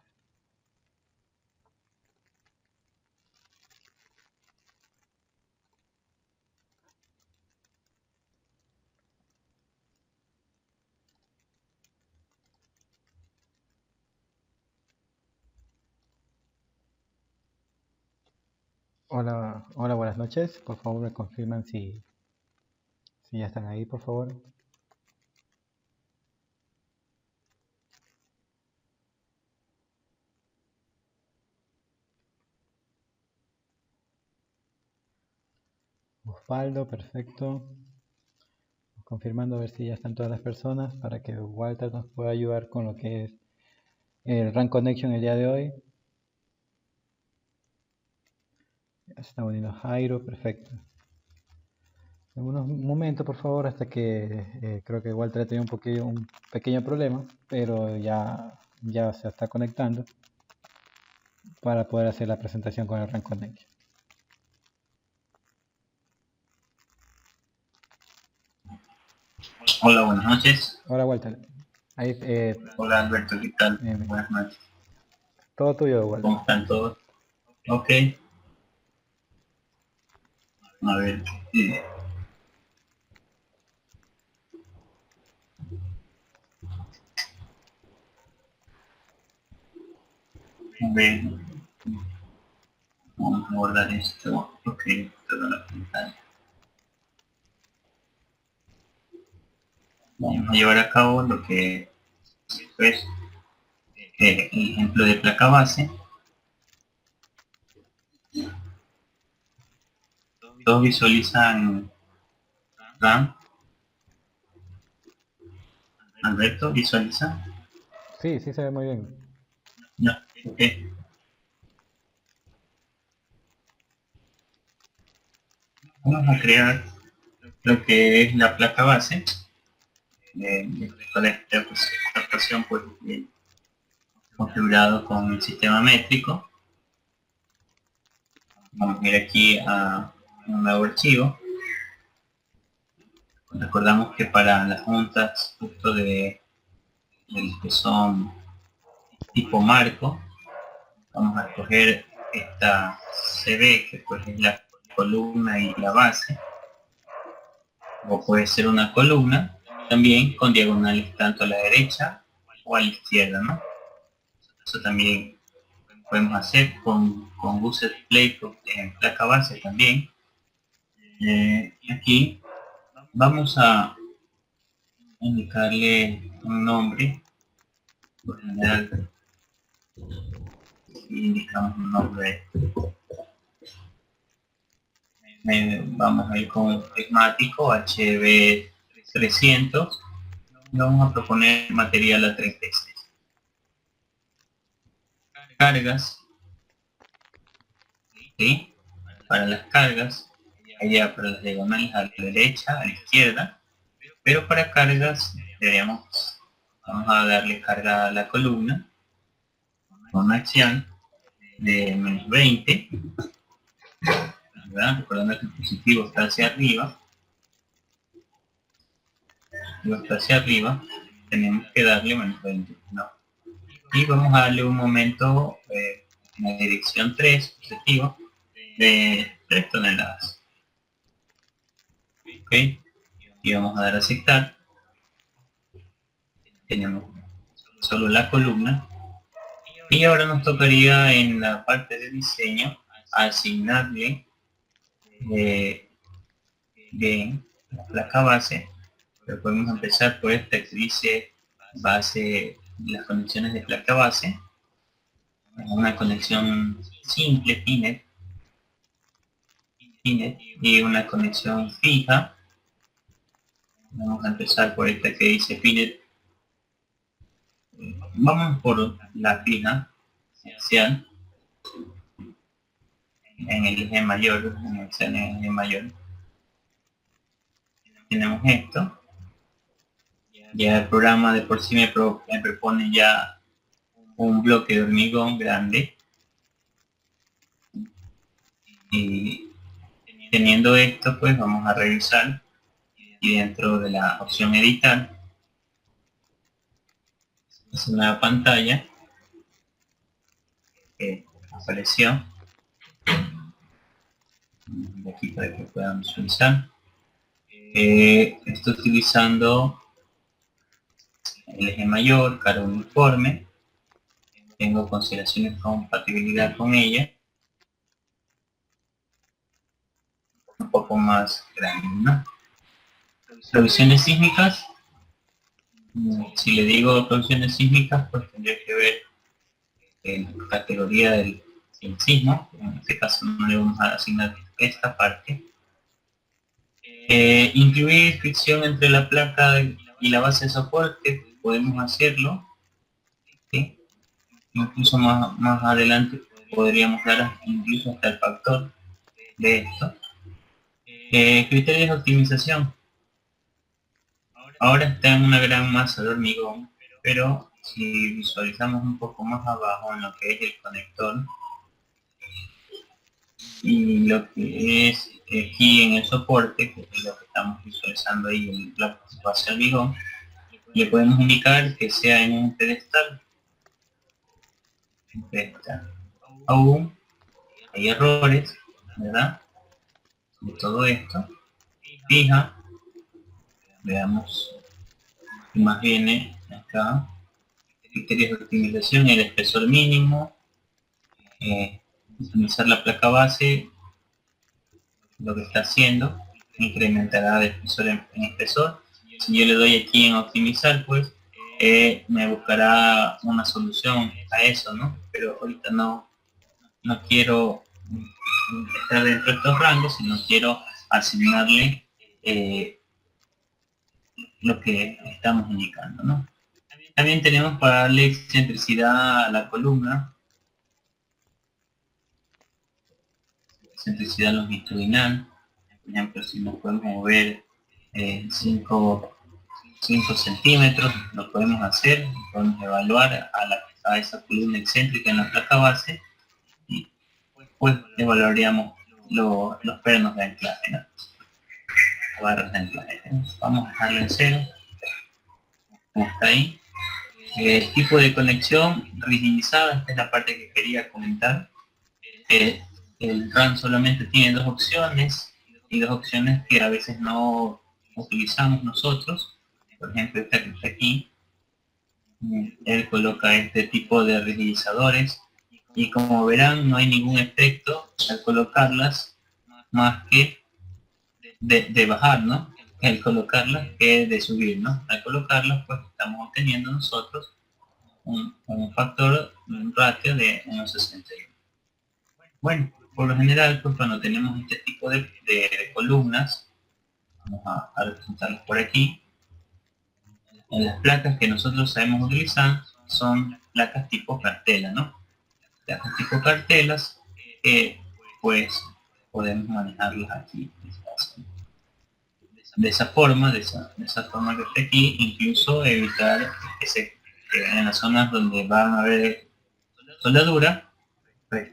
A: Hola, hola, buenas noches. Por favor, me confirman si ya están ahí, por favor. Osvaldo, perfecto. Confirmando a ver si ya están todas las personas para que Walter nos pueda ayudar con lo que es el Run Connection el día de hoy. Ya se está uniendo Jairo, perfecto. En unos momentos, por favor, hasta que creo que Walter ha tenido un pequeño problema, pero ya se está conectando para poder hacer la presentación con el Run Connection.
D: Hola, buenas noches.
A: Hola, Walter. Ahí,
D: Hola, Alberto, ¿qué tal?
A: Bien.
D: Buenas noches.
A: Todo tuyo, Walter.
D: ¿Cómo están todos? Ok. A ver. Ven. Vamos a guardar esto. Ok, toda la pantalla. Vamos a llevar a cabo lo que es el ejemplo de placa base. Todos visualizan RAM. Alberto, ¿visualiza?
A: Sí, sí se ve muy bien.
D: No, ok. Vamos a crear lo que es la placa base. Con esta actuación pues configurado con el sistema métrico. Vamos a ir aquí a un nuevo archivo. Recordamos que para las juntas justo de que son tipo marco, vamos a escoger esta CB, que pues es la columna y la base, o puede ser una columna también con diagonales tanto a la derecha o a la izquierda, ¿no? Eso también podemos hacer con User Playbook en placa base también. Aquí vamos a indicarle un nombre. Por general indicamos un nombre. Vamos a ir con el prismático HB300. Vamos a proponer material a 36. Cargas, ¿sí? Para las cargas, allá para las diagonales a la derecha, a la izquierda, pero para cargas vamos a darle carga a la columna con una acción de -20, ¿verdad? Recordando que el positivo está hacia arriba, tenemos que darle -20, ¿no? Y vamos a darle un momento en la dirección 3, positivo, de 3 toneladas. Ok, y vamos a dar a aceptar. Tenemos solo la columna. Y ahora nos tocaría en la parte de diseño asignarle bien la placa base. Pero podemos empezar por esta que dice base, las conexiones de placa base. Una conexión simple, Pinet, y una conexión fija. Vamos a empezar por esta que dice Pinet vamos por la fija inicial en el eje mayor, en el eje mayor. Tenemos esto. Ya el programa de por sí me propone ya un bloque de hormigón grande. Y teniendo esto, pues vamos a revisar, y dentro de la opción editar, es una pantalla que apareció de aquí para que puedan visualizar. Estoy utilizando el eje mayor, cara uniforme, tengo consideraciones de compatibilidad con ella, un poco más grande, ¿no? Provisiones sísmicas, si le digo provisiones sísmicas, pues tendría que ver en categoría del sismo, en este caso no le vamos a asignar esta parte. Incluir fricción entre la placa y la base de soporte, podemos hacerlo, ¿sí? Incluso más adelante podríamos dar incluso hasta el factor de esto. Criterios de optimización. Ahora está en una gran masa de hormigón, pero si visualizamos un poco más abajo en lo que es el conector y lo que es aquí en el soporte, que es lo que estamos visualizando ahí en la base de hormigón, le podemos indicar que sea en un pedestal. Aún hay errores, ¿verdad? De todo esto. Fija, veamos qué más viene acá. Criterios de optimización, el espesor mínimo, optimizar la placa base, lo que está haciendo, incrementará de espesor en espesor. Si yo le doy aquí en optimizar, pues me buscará una solución a eso, ¿no? Pero ahorita no quiero estar dentro de estos rangos, sino quiero asignarle lo que estamos indicando, ¿no? También tenemos para darle excentricidad a la columna, excentricidad longitudinal. Por ejemplo, si nos podemos mover 5 centímetros, lo podemos hacer, podemos evaluar a esa columna excéntrica en la placa base, y pues evaluaríamos los pernos de anclaje, ¿no? Barras de anclaje. Vamos a dejarlo en 0, como está ahí. Tipo de conexión rigidizada, esta es la parte que quería comentar. El RAM solamente tiene dos opciones, y dos opciones que a veces no utilizamos nosotros. Por ejemplo, esta que está aquí, él coloca este tipo de rigidizadores, y como verán no hay ningún efecto al colocarlas, más que de bajar, ¿no? El colocarlas que de subir, ¿no? Al colocarlas, pues estamos obteniendo nosotros un factor, un ratio de 1,61. Bueno, por lo general, pues cuando tenemos este tipo de columnas, vamos a representarlas por aquí. En las placas que nosotros sabemos utilizar son placas tipo cartela, ¿no? Placas tipo cartelas que pues podemos manejarlas aquí de esa forma, de esa forma que está aquí, incluso evitar que en las zonas donde van a haber soldadura,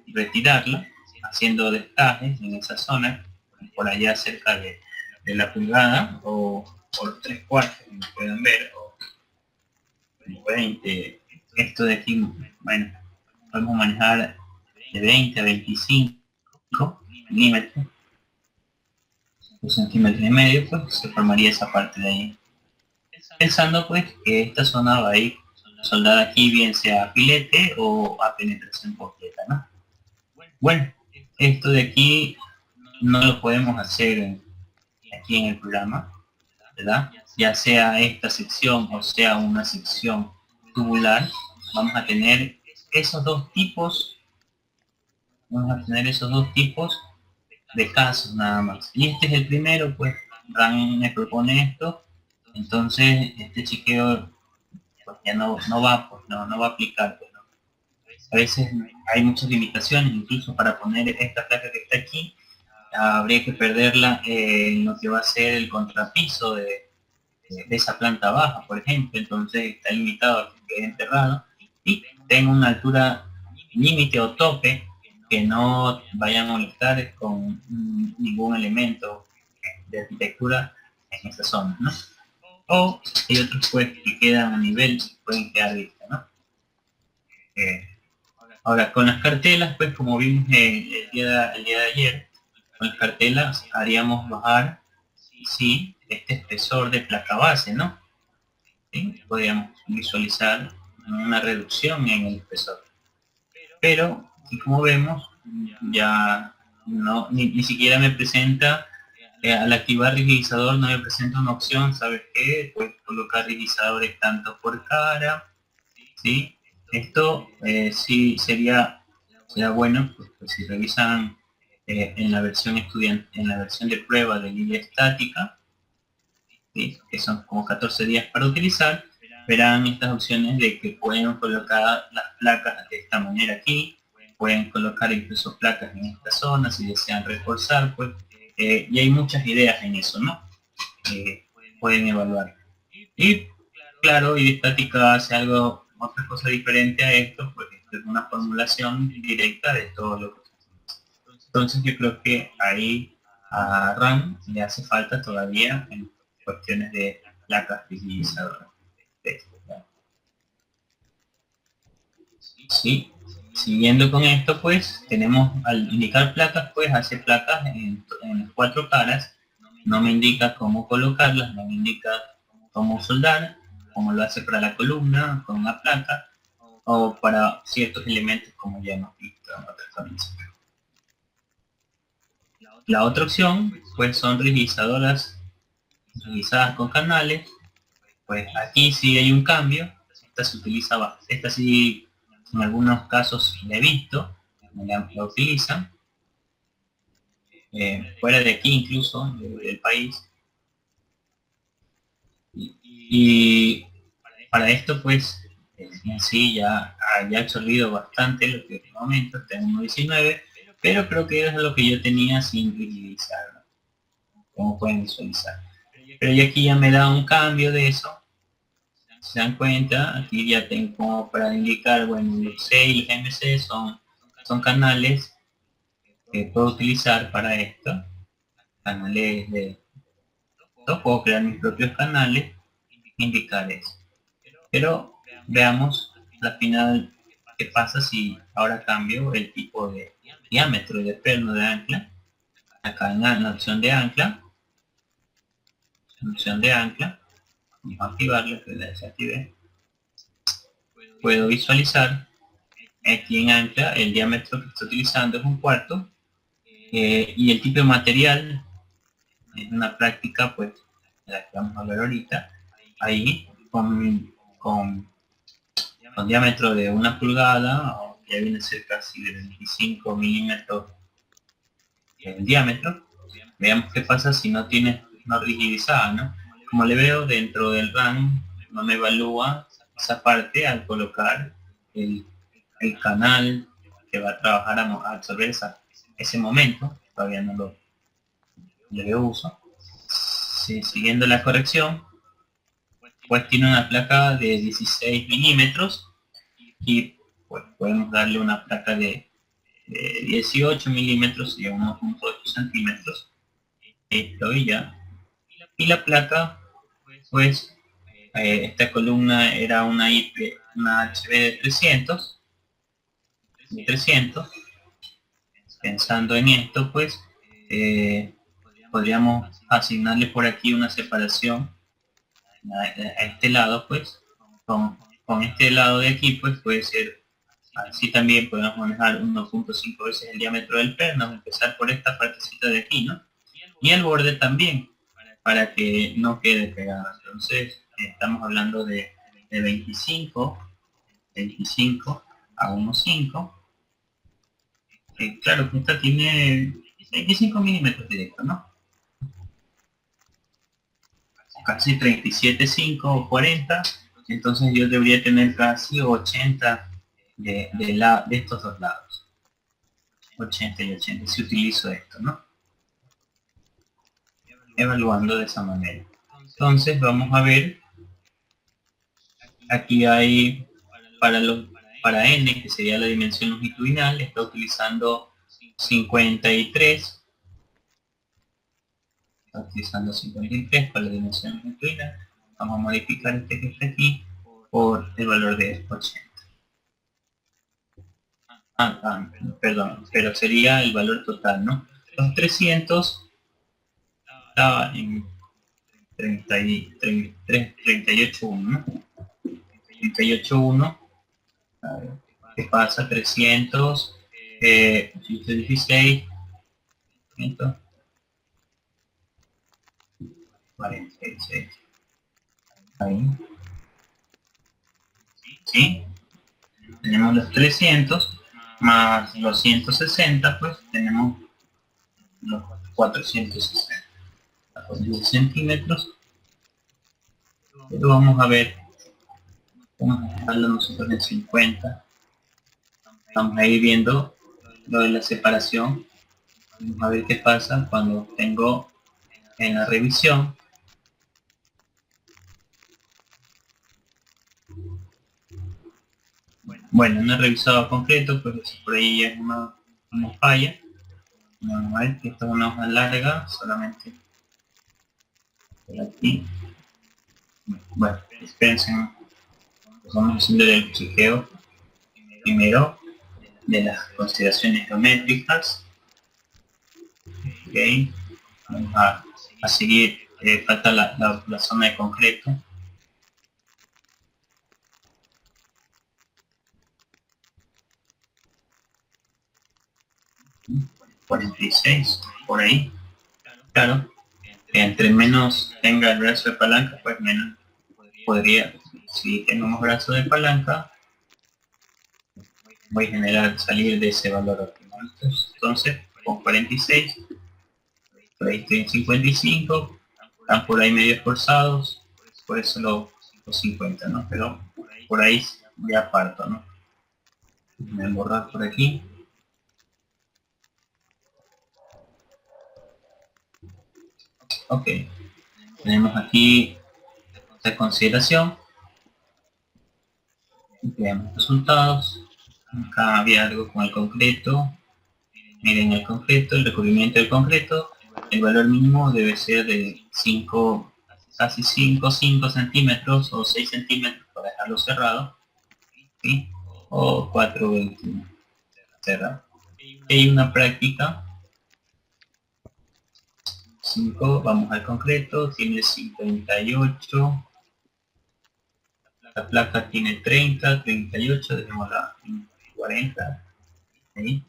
D: retirarla, haciendo descajes en esa zona, por allá cerca de la pulgada, o por 3/4, como pueden ver, o 20. Esto de aquí, bueno, podemos manejar de 20 a 25 milímetros, 2 centímetros y medio, pues se formaría esa parte de ahí. Pensando pues que esta zona va a ir soldada aquí, bien sea a filete o a penetración completa, ¿no? Bueno, esto de aquí no lo podemos hacer aquí en el programa, ¿verdad? Ya sea esta sección o sea una sección tubular, vamos a tener esos dos tipos, de casos nada más. Y este es el primero, pues RAN me propone esto, entonces este chequeo pues ya no va, pues no va a aplicar, pues, ¿no? A veces hay muchas limitaciones, incluso para poner esta placa que está aquí, habría que perderla en lo que va a ser el contrapiso de esa planta baja, por ejemplo, entonces está limitado a que quede enterrado y tenga una altura límite o tope que no vaya a molestar con ningún elemento de arquitectura en esa zona, ¿no? O hay otros pues que quedan a nivel, pueden quedar vistas, ¿no? Ahora, con las cartelas, pues como vimos el día de ayer, con las cartelas haríamos bajar, sí, este espesor de placa base, ¿no? ¿Sí? Podríamos visualizar una reducción en el espesor. Pero, y como vemos, ya no, ni siquiera me presenta, al activar rigidizador no me presenta una opción, ¿sabes qué? Puedes colocar rigidizadores tanto por cara, ¿sí? Esto sí sería bueno, pues si revisan en la versión en la versión de prueba de línea estática, ¿sí? Que son como 14 días para utilizar, verán estas opciones de que pueden colocar las placas de esta manera aquí, pueden colocar incluso placas en esta zona si desean reforzar, pues, y hay muchas ideas en eso, ¿no? Pueden evaluar. Y claro, y estática hace algo, otra cosa diferente a esto, pues es una formulación directa de todo lo que hacemos. Entonces yo creo que ahí a RAM le hace falta todavía en cuestiones de placas rigidizadores. Sí, siguiendo con esto, pues tenemos al indicar placas, pues hace placas en 4 caras, no me indica cómo colocarlas, no me indica cómo soldar, como lo hace para la columna, con una placa, o para ciertos elementos como ya hemos visto en otras camisas. La otra opción, pues son rigidizadoras rigidizadas con canales, pues aquí sí hay un cambio, esta se utiliza, esta sí en algunos casos la he visto, la utilizan, fuera de aquí incluso, del país, y para esto pues en sí ya ha absorbido bastante lo que en el momento está en 1.19, pero creo que es lo que yo tenía sin rigidizar, ¿no? Como pueden visualizar. Pero yo aquí ya me da un cambio de eso. Se dan cuenta, aquí ya tengo para indicar, bueno, los C y los MC son canales que puedo utilizar para esto. Canales de... Yo puedo crear mis propios canales, indicar eso. Pero veamos al final qué pasa si ahora cambio el tipo de diámetro de perno de ancla. Acá en la opción de ancla, vamos a activarlo, que la desactivé. Puedo visualizar aquí en ancla el diámetro que estoy utilizando es 1/4, y el tipo de material es una práctica, pues, de la que vamos a hablar ahorita, ahí con diámetro de 1 pulgada, o que viene a ser casi de 25 milímetros el diámetro. Veamos qué pasa si no tiene una rigidizada, ¿no? Como le veo, dentro del RAM no me evalúa esa parte al colocar el canal que va a trabajar a absorber ese momento. Todavía no le veo uso. Sí, siguiendo la corrección, pues tiene una placa de 16 milímetros y pues podemos darle una placa de 18 milímetros y 1.8 centímetros. Esto y ya. Y la placa, pues esta columna era una HB de 300. Pensando en esto, pues podríamos asignarle por aquí una separación a este lado, pues con este lado de aquí, pues puede ser así. También podemos manejar 1.5 veces el diámetro del perno, empezar por esta partecita de aquí, ¿no? Y el borde también, para que no quede pegado. Entonces estamos hablando de 25 a 1.5. Claro que esta tiene 25 milímetros directo, ¿no? Casi 37.5 o 40, entonces yo debería tener casi 80 de estos dos lados. 80 y 80 si utilizo esto, ¿no? Evaluando de esa manera. Entonces vamos a ver, aquí hay para n, que sería la dimensión longitudinal, está utilizando 53. Está utilizando 53 para la dimensión longitudinal. Vamos a modificar este que está aquí por el valor de 80. Perdón, pero sería el valor total, ¿no? Los 300 estaba en 38.1, ¿no? 38.1, ¿qué pasa? 300, 116, 146, ahí, ¿sí? Tenemos los 300 más los 160, pues tenemos los 460 centímetros. Pero vamos a ver, vamos a dejarlo nosotros en 50. Vamos a ir viendo lo de la separación. Vamos a ver qué pasa cuando tengo en la revisión. Bueno, no he revisado completo, pues por ahí es una falla. Vamos a ver que esta es una hoja larga, solamente por aquí. Bueno, espérense, vamos haciendo el chequeo primero de las consideraciones geométricas. Ok, vamos a seguir, falta la zona de concreto. $46 por ahí. Claro, entre menos tenga el brazo de palanca, pues menos podría. Si tengo más brazo de palanca, voy a salir de ese valor óptimo. Entonces, con 46, por ahí estoy en 55, están por ahí medio esforzados, por eso los 50, ¿no? Pero por ahí ya parto, ¿no? Voy a borrar por aquí. Ok, tenemos aquí esta consideración. Veamos resultados. Acá había algo con el concreto. Miren el concreto, el recubrimiento del concreto. El valor mínimo debe ser de 5, casi 5 centímetros o 6 centímetros para dejarlo cerrado. ¿Sí? O 4,21 cerrado. Hay una práctica. 5, vamos al concreto, tiene 58. La placa tiene 30, 38, dejémosla en 40. Ahí.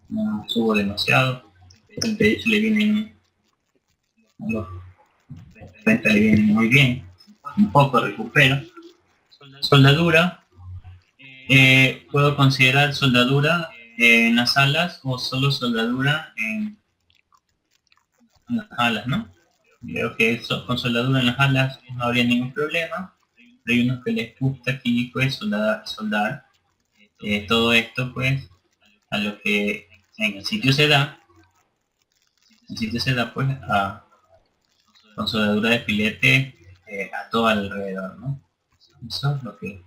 D: No subo demasiado. El derecho le vienen, los 30 le vienen muy bien. Un poco recupero. Soldadura. Puedo considerar soldadura en las alas o solo soldadura en las alas, ¿no? Creo que eso, con soldadura en las alas no habría ningún problema. Hay unos que les gusta aquí pues soldar todo esto pues a lo que en el sitio se da. El sitio se da pues con soldadura de filete a todo alrededor, ¿no? Eso es lo que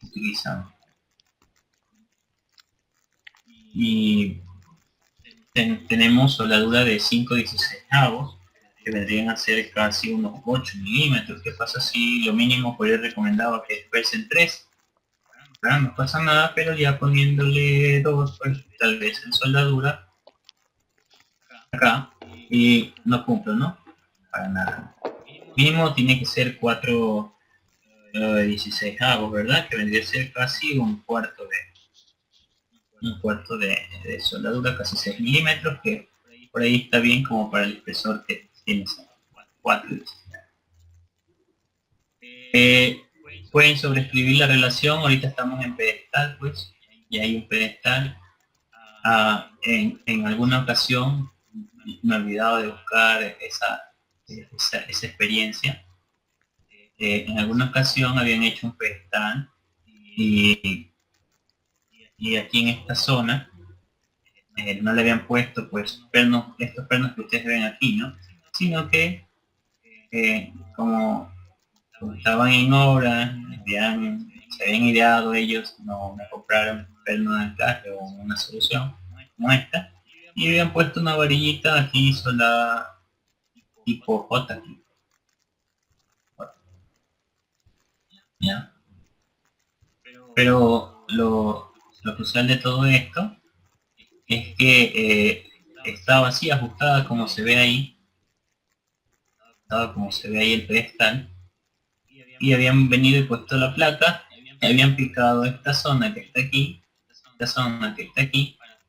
D: utilizamos. Y tenemos soldadura de 5/16, que vendrían a ser casi unos 8 milímetros. ¿Qué pasa si lo mínimo por el recomendado que expresen 3? Claro, no pasa nada, pero ya poniéndole 2, pues tal vez en soldadura acá y no cumplo, ¿no? Para nada. Mínimo tiene que ser 4/16, ¿verdad? Que vendría a ser casi un cuarto de soldadura, casi 6 milímetros, que por ahí está bien como para el espesor que tiene 4. Pueden sobreescribir la relación, ahorita estamos en pedestal pues, y hay un pedestal. En alguna ocasión me he olvidado de buscar esa experiencia. en alguna ocasión habían hecho un pedestal y, y aquí en esta zona no le habían puesto pues estos pernos que ustedes ven aquí, ¿no? Sino que como estaban en obra, se habían ideado ellos, no compraron perno de encaje o una solución como esta, y habían puesto una varillita aquí soldada tipo J aquí, ¿ya? Pero lo crucial de todo esto es que estaba así ajustada como se ve ahí, el pedestal, y habían venido y puesto la placa, y habían picado esta zona que está aquí,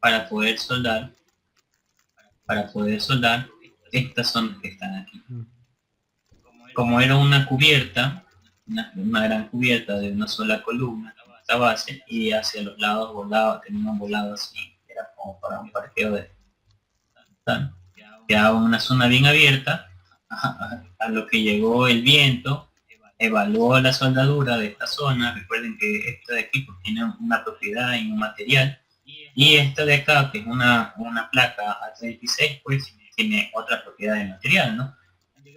D: para poder soldar estas zonas que están aquí. Como era una cubierta, una gran cubierta de una sola columna, esta base, y hacia los lados tenía un volado así, era como para un parqueo de tal. Quedaba una zona bien abierta, a lo que llegó el viento, evaluó la soldadura de esta zona. Recuerden que esta de aquí pues, tiene una propiedad y un material, y esta de acá, que es una placa A36, pues tiene otra propiedad de material, ¿no?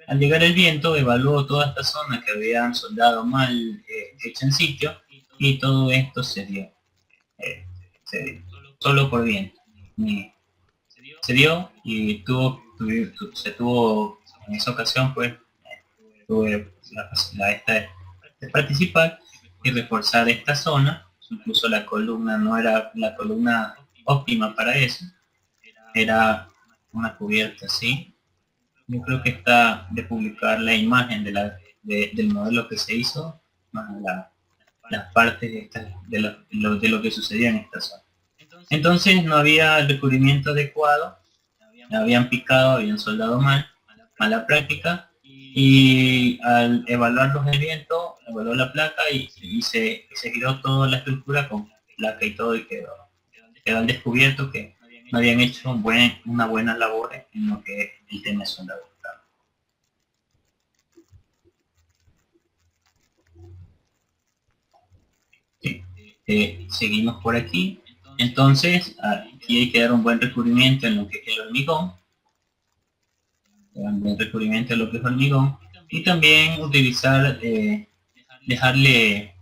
D: Al llegar el viento, evaluó toda esta zona que habían soldado mal, hecha en sitio, y todo esto se dio solo por viento. Se dio y se tuvo en esa ocasión, pues, tuve la facilidad esta de participar y reforzar esta zona. Incluso la columna no era la columna óptima para eso, era una cubierta así. Yo creo que está de publicar la imagen del modelo que se hizo, más las partes de lo que sucedía en esta zona. Entonces no había el recubrimiento adecuado, habían picado, habían soldado mal, mala práctica, y al evaluarlos el viento, evaluó la placa y se giró toda la estructura con placa y todo, y quedó al descubierto que no habían hecho una buena labor en lo que es el tema de soldadura. Sí. Seguimos por aquí. Entonces, aquí hay que dar un buen recubrimiento en lo que es el hormigón. Y también utilizar, dejarle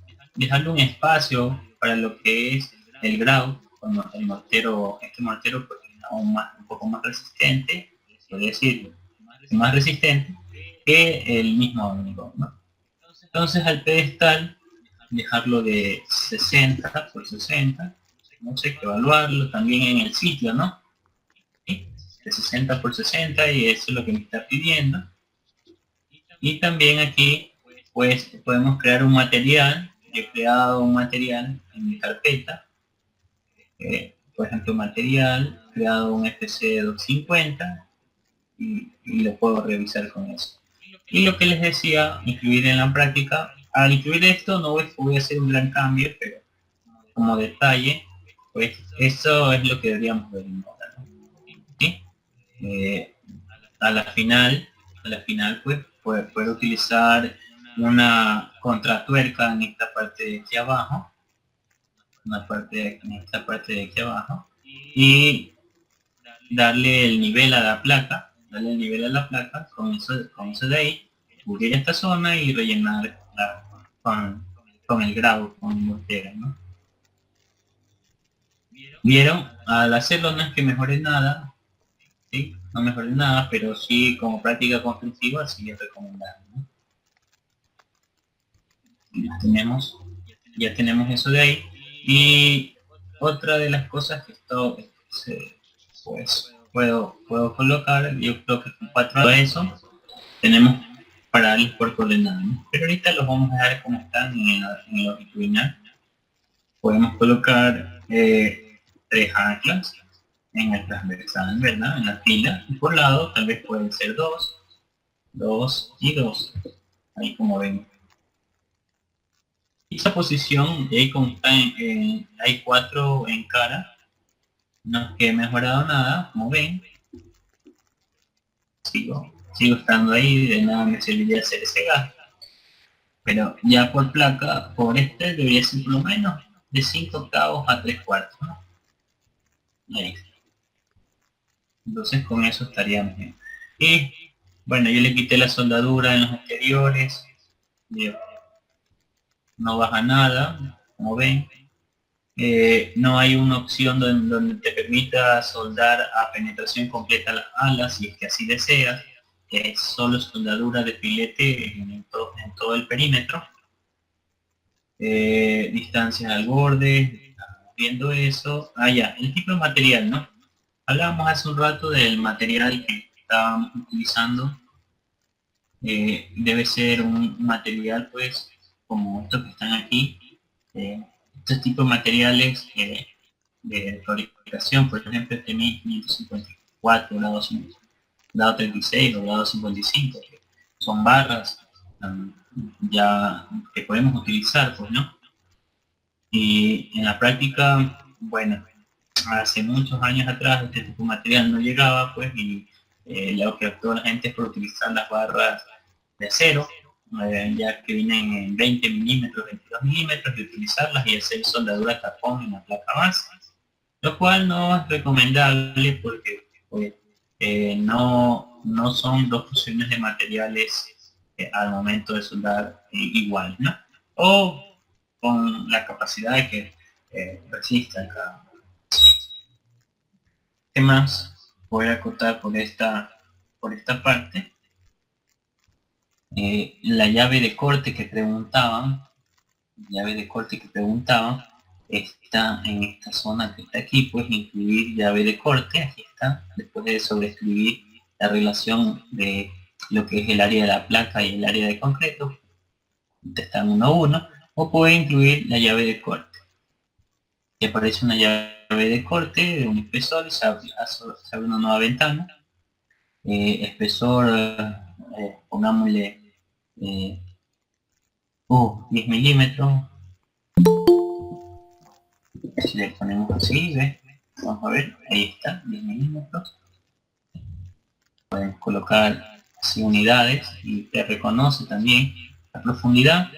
D: un espacio para lo que es el grout, cuando el mortero, este mortero pues, es un poco más resistente, podría decir, más resistente que el mismo hormigón, ¿no? Entonces al pedestal dejarlo de 60 por 60, no sé, que evaluarlo también en el sitio, ¿no? ¿Sí? De 60 por 60, y eso es lo que me está pidiendo. Y también aquí pues podemos crear un material. Yo he creado un material en mi carpeta, por ejemplo material, creado un FC 250, y lo puedo revisar con eso. Y lo que les decía, incluir en la práctica. Al incluir esto no voy a hacer un gran cambio, pero como detalle, pues eso es lo que deberíamos ver ahora, ¿no? ¿Sí? A la final pues puedo utilizar una contratuerca en esta parte de aquí abajo, y darle el nivel a la placa, con eso de ahí, cubrir esta zona y rellenar con el grabo, con mortero, ¿no? Vieron, al hacerlo no es que mejore nada, ¿sí? No mejore nada, pero sí como práctica constructiva sí es recomendable, ¿no? Ya tenemos eso de ahí. Y otra de las cosas que esto pues puedo colocar, yo creo que con 4 de eso tenemos parales por coordenada, ¿no? Pero ahorita los vamos a dejar como están en el longitudinal. Podemos colocar 3 anclas en el transversal, ¿verdad? En la fila, y por lado tal vez pueden ser 2 y 2, ahí como ven. Esa posición, de ahí como está hay 4 en cara, no es que he mejorado nada, como ven. Sigo estando ahí, de nada me serviría hacer ese gasto. Pero ya por placa, por este debería ser por lo menos de 5 octavos a 3/4, ¿no? Ahí. Entonces con eso estaríamos bien. Y bueno, yo le quité la soldadura en los exteriores, no baja nada, como ven. No hay una opción donde te permita soldar a penetración completa las alas, si es que así deseas. Es solo soldadura de filete en todo el perímetro. Distancias al borde, estamos viendo eso. Ya, el tipo de material, ¿no? Hablábamos hace un rato del material que estábamos utilizando. Debe ser un material, pues, como estos que están aquí. Estos tipos de materiales de fabricación, por ejemplo, este 1554, grado 36 o grado 55, que son barras ya que podemos utilizar, pues, ¿no? Y en la práctica, bueno, hace muchos años atrás este tipo de material no llegaba, pues, y lo que optó la gente es por utilizar las barras de acero, ya que vienen en 20 milímetros, 22 milímetros, y utilizarlas y hacer soldadura tapón en la placa base, lo cual no es recomendable porque pues, no son dos funciones de materiales al momento de soldar igual, ¿no? O con la capacidad de que resistan cada uno. ¿Qué más? Voy a acotar por esta parte. La llave de corte que preguntaban, está en esta zona que está aquí, puedes incluir llave de corte, aquí está, después de sobreescribir la relación de lo que es el área de la placa y el área de concreto, están 1 a 1, o puede incluir la llave de corte. Y aparece una llave de corte de un espesor y se abre una nueva ventana. Espesor, pongámosle 10 milímetros. Si le ponemos así, ¿ves? Vamos a ver, ahí está, 10 milímetros. Pueden colocar así unidades y te reconoce también la profundidad.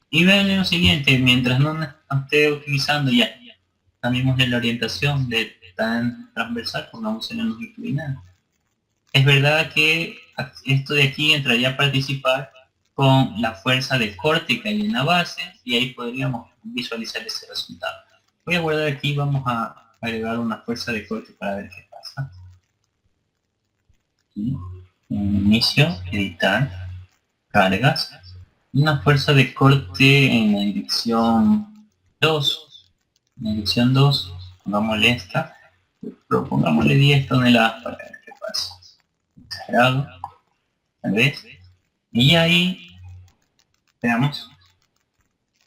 D: Y ven lo siguiente, mientras no esté utilizando ya, cambiemos la orientación de tan transversal, pongamos en el longitudinal. Es verdad que esto de aquí entraría a participar con la fuerza de corte que hay en la base y ahí podríamos visualizar ese resultado. Voy a guardar aquí, vamos a agregar una fuerza de corte para ver qué pasa. Aquí, inicio, editar, cargas, una fuerza de corte en la dirección 2. En la dirección 2, pongámosle esta, propongámosle 10 toneladas para ver qué pasa. Exagerado, tal vez. Y ahí, veamos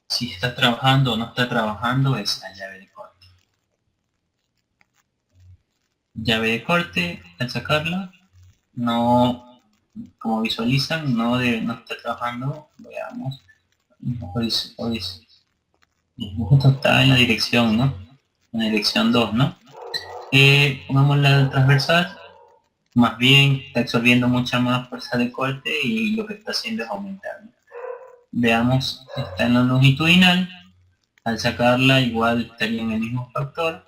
D: si está trabajando o no está trabajando esa llave de corte. Llave de corte, al sacarla, no, como visualizan, no está trabajando. Veamos, justo está en la dirección, ¿no? En la dirección 2, ¿no? Pongamos la transversal, más bien está absorbiendo mucha más fuerza de corte y lo que está haciendo es aumentar, ¿no? Veamos, está en la longitudinal, al sacarla igual estaría en el mismo factor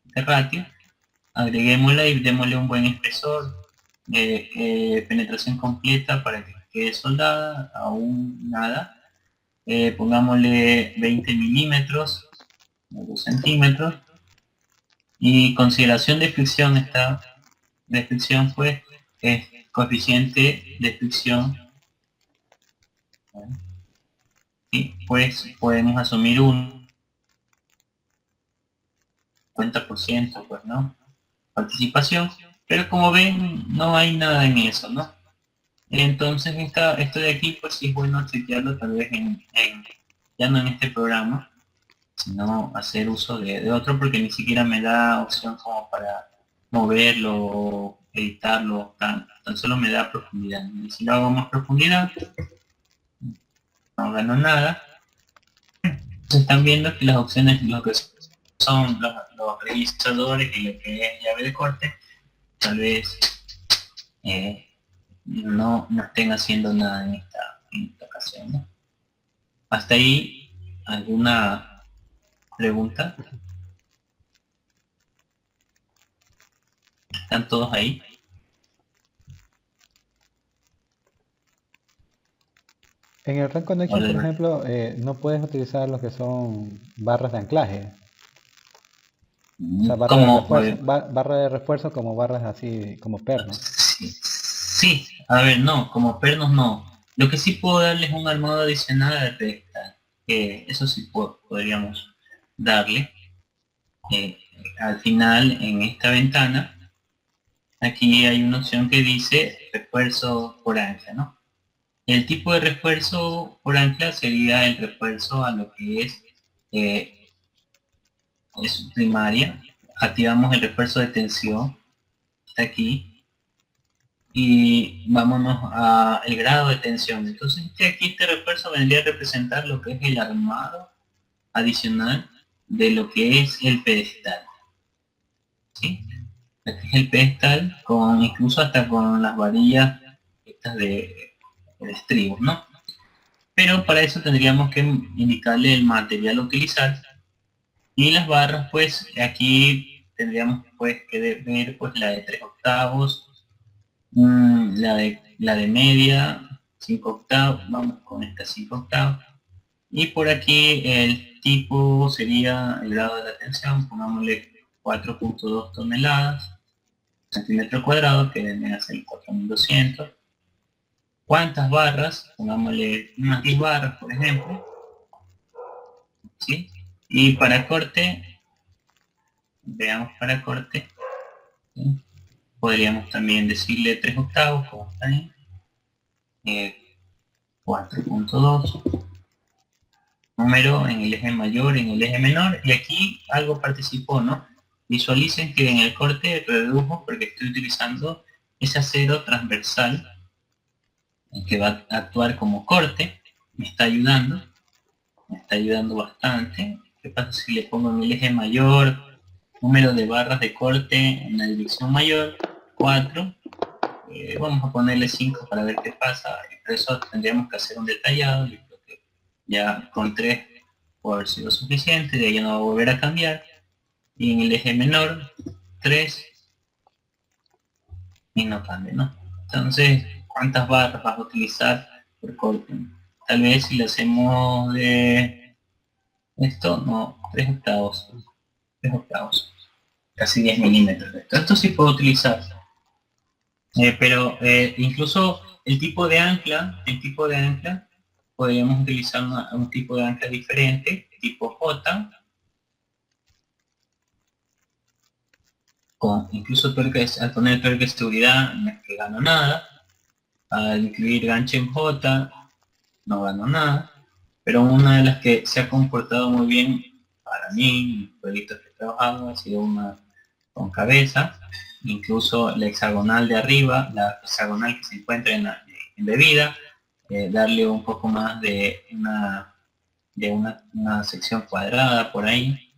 D: de ratio, agreguémosla y démosle un buen espesor, penetración completa para que quede soldada, aún nada, pongámosle 20 milímetros, 2 centímetros, y consideración de fricción pues es coeficiente de fricción, y pues podemos asumir un 50%, pues, ¿no? Participación, pero como ven no hay nada en eso, ¿no? Entonces esto de aquí pues sí es bueno chequearlo tal vez ya no en este programa, sino hacer uso de otro, porque ni siquiera me da opción como para moverlo, editarlo, tan solo me da profundidad. Y si lo hago más profundidad, no gano nada. Entonces están viendo que las opciones, lo que son los registradores y lo que es llave de corte, tal vez no estén haciendo nada en esta ocasión, ¿no? Hasta ahí, ¿alguna pregunta? ¿Están todos ahí?
A: En el Run Connection, por
D: Hola.
A: ejemplo, no puedes utilizar lo que son barras de anclaje. O sea,
D: ¿Cómo?
A: barra de refuerzo como barras así, como pernos.
D: Sí, a ver, no, como pernos no. Lo que sí puedo darles un armado adicional de pedestal. Eso sí podríamos darle. Al final, en esta ventana, aquí hay una opción que dice refuerzo por ancla, ¿no? El tipo de refuerzo por ancla sería el refuerzo a lo que es primaria. Activamos el refuerzo de tensión, está aquí, y vámonos a el grado de tensión. Entonces aquí este refuerzo vendría a representar lo que es el armado adicional de lo que es el pedestal. ¿Sí? Este es el pedestal, incluso hasta con las varillas estas de estribos, ¿no? Pero para eso tendríamos que indicarle el material a utilizar, y las barras, pues aquí tendríamos pues que ver pues la de 3/8, la de media, 5/8, vamos con esta 5/8, y por aquí el tipo sería el grado de la tensión, pongámosle 4.2 toneladas, centímetro cuadrado, que viene a ser 4200. ¿Cuántas barras? Pongámosle unas 10 barras, por ejemplo, ¿sí? Y para corte, veamos para corte, ¿sí? Podríamos también decirle 3/8, como está ahí, 4.2, número en el eje mayor, en el eje menor, y aquí algo participó, ¿no? Visualicen que en el corte redujo porque estoy utilizando ese acero transversal que va a actuar como corte, me está ayudando bastante. ¿Qué pasa si le pongo en el eje mayor, número de barras de corte en la dirección mayor, 4, vamos a ponerle 5 para ver qué pasa? Por eso tendríamos que hacer un detallado. Yo creo que ya con 3 puede haber sido suficiente, de ahí no va a volver a cambiar. Y en el eje menor, 3, y no cambia, ¿no? Entonces, ¿cuántas barras vas a utilizar por corte? Tal vez si le hacemos de esto, no, 3/8, casi 10 milímetros. Esto sí puedo utilizar. Pero incluso el tipo de ancla, podríamos utilizar un tipo de ancla diferente, tipo J, con incluso tuercas. Al poner tuerca de seguridad no es que gano nada, al incluir gancho en J no gano nada, pero una de las que se ha comportado muy bien para mí, los proyectos que he trabajado, ha sido una con cabeza, incluso la hexagonal de arriba, la hexagonal que se encuentra en bebida, darle un poco más de una sección cuadrada por ahí.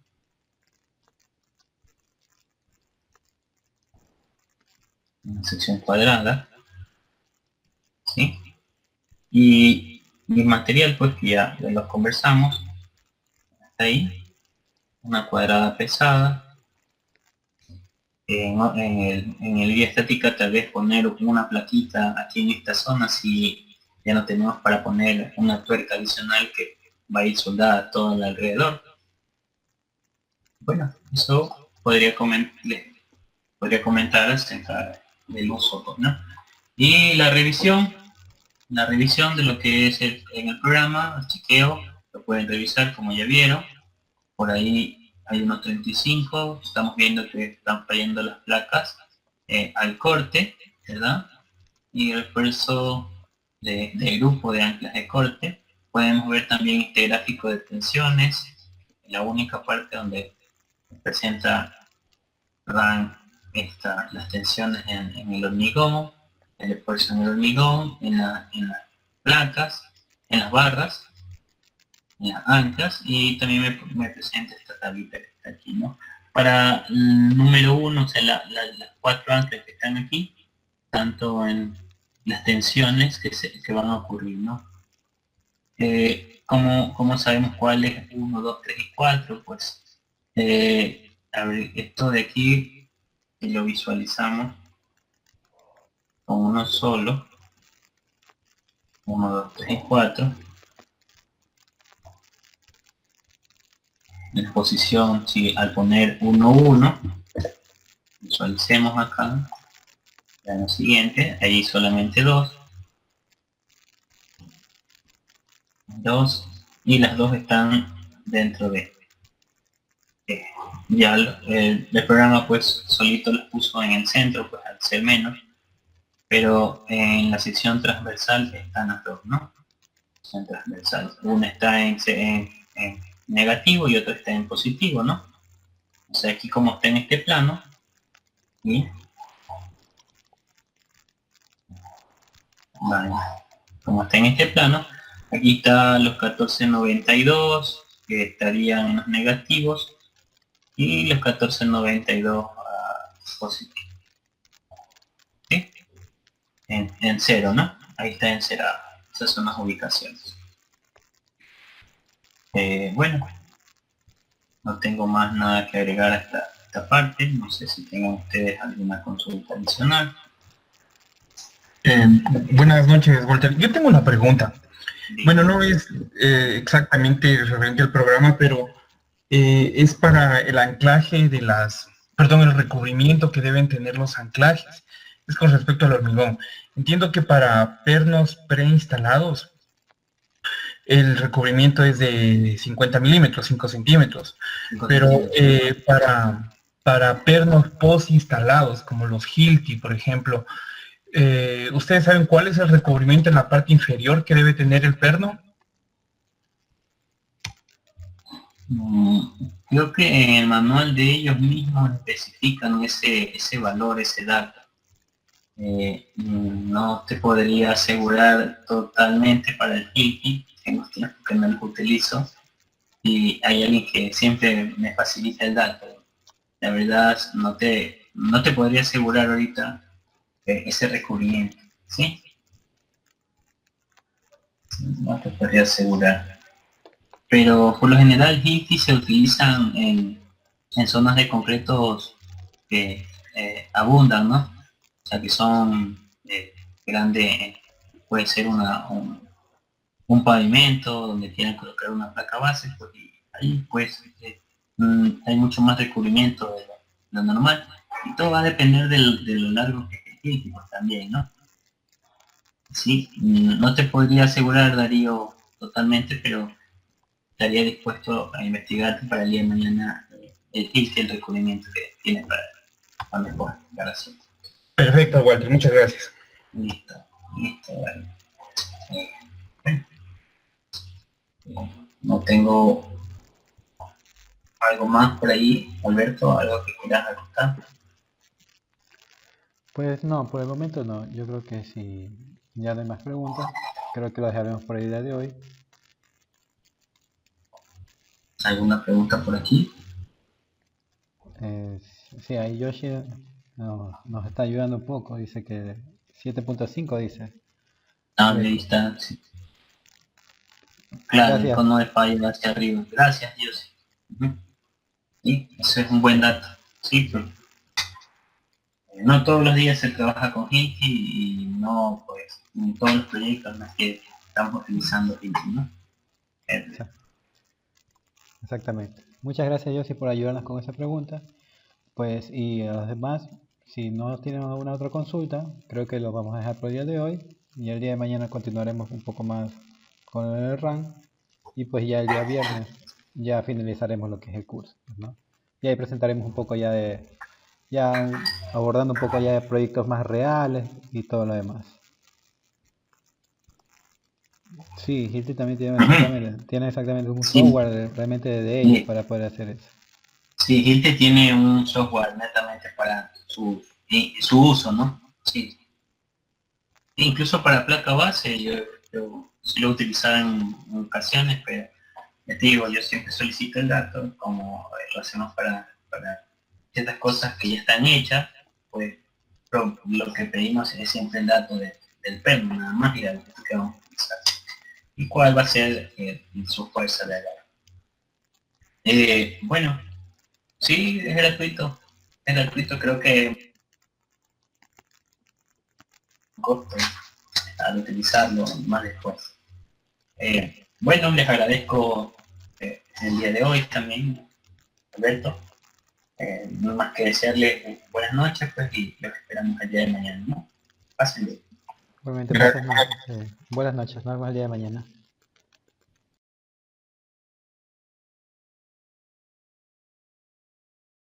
D: Una sección cuadrada, ¿sí? Y mi material, pues que ya lo conversamos, hasta ahí, una cuadrada pesada. En el guía estática tal vez poner una plaquita aquí en esta zona si ya no tenemos para poner una tuerca adicional que va a ir soldada todo alrededor. Bueno, eso podría comentar acerca del uso, ¿no? Y la revisión de lo que es en el programa, el chequeo, lo pueden revisar como ya vieron. Por ahí hay unos 35, estamos viendo que están fallando las placas al corte, ¿verdad? Y el refuerzo de grupo de anclas de corte. Podemos ver también este gráfico de tensiones, la única parte donde presenta las tensiones en el hormigón, el esfuerzo en el hormigón, en las placas, en las barras, en las anclas, y también me presenta esta tablita que está aquí, ¿no? Para el número 1, o sea, las 4 anclas que están aquí, tanto en las tensiones que van a ocurrir, ¿no? ¿Cómo sabemos cuál es 1, 2, 3 y 4? Pues, a ver, esto de aquí lo visualizamos con uno solo. 1, 2, 3 y 4. En posición, si al poner 1, 1, visualicemos acá, en lo siguiente, ahí solamente 2, y las 2 están dentro de ya el programa pues solito las puso en el centro, pues al ser menos, pero en la sección transversal están las 2, ¿no? En transversal, una está en negativo y otra está en positivo, ¿no? O sea, aquí como está en este plano, ¿sí? Vale. Como está en este plano, aquí está los 1492 que estarían en los negativos y los 1492 positivos. ¿Sí? En cero, ¿no? Ahí está en cero. Esas son las ubicaciones. Bueno, no tengo más nada que agregar a esta parte. No sé si tengan ustedes alguna consulta adicional.
C: Buenas noches, Walter. Yo tengo una pregunta. Bueno, no es exactamente referente al programa, pero es para el anclaje de el recubrimiento que deben tener los anclajes. Es con respecto al hormigón. Entiendo que para pernos preinstalados, el recubrimiento es de 50 milímetros, 5 centímetros, pero para pernos post-instalados, como los Hilti, por ejemplo, ¿ustedes saben cuál es el recubrimiento en la parte inferior que debe tener el perno?
D: Creo que en el manual de ellos mismos especifican ese valor, ese dato. No te podría asegurar totalmente para el Hilti, tengo tiempo que no lo utilizo, y hay alguien que siempre me facilita el dato. La verdad, no te podría asegurar ahorita ese recubrimiento, ¿sí? No te podría asegurar. Pero por lo general Hilti se utilizan en zonas de concretos que abundan, ¿no? O sea, que son grandes, puede ser un pavimento donde quieran colocar una placa base, pues, y ahí pues hay mucho más recubrimiento de lo normal, y todo va a depender de lo largo que es el Hilti, pues, también, ¿no? Sí, no te podría asegurar, Darío, totalmente, pero estaría dispuesto a investigarte para el día de mañana el Hilti, el recubrimiento que tiene para mejor declaración.
C: Perfecto, Walter, muchas gracias.
D: Listo, vale. No tengo algo más por ahí, Alberto, algo que quieras acotar.
A: Pues no, por el momento no. Yo creo que si ya no hay más preguntas, creo que lo dejaremos por el día de hoy.
D: ¿Alguna pregunta por aquí?
A: Sí, ahí Yoshi nos está ayudando un poco. Dice que 7.5 dice.
D: Ahí está, sí. Claro,
A: Gracias.
D: el cono de falla hacia arriba. Gracias, Dios. Sí, eso es un buen dato. Sí, pero no todos los días se trabaja con Hilti y no, pues, en todos los proyectos más que estamos utilizando Hilti, ¿no?
A: Exactamente. Muchas gracias, Yoshi, por ayudarnos con esa pregunta. Pues, y a los demás, si no tienen alguna otra consulta, creo que lo vamos a dejar por el día de hoy. Y el día de mañana continuaremos un poco más con el RAM. Y pues ya el día viernes ya finalizaremos lo que es el curso, ¿no? Y ahí presentaremos un poco ya abordando un poco ya de proyectos más reales y todo lo demás. Sí, Hilti también tiene exactamente un software realmente de ellos para poder hacer eso.
D: Sí, Hilti tiene un software netamente para su uso, ¿no? Sí. Incluso para placa base, yo sí lo he utilizado en ocasiones, pero les digo, yo siempre solicito el dato, como lo hacemos para ciertas cosas que ya están hechas, pues lo que pedimos es siempre el dato del perno, nada más, y algo que vamos a utilizar. y cuál va a ser su fuerza de agarre. Bueno, sí, es gratuito, creo que costo al utilizarlo más después. Bueno, les agradezco el día de hoy también, Alberto. No hay más que desearles buenas noches, pues, y los esperamos el día de mañana, ¿no? Pásenlo.
A: Igualmente, buenas noches, nos vemos el día de mañana.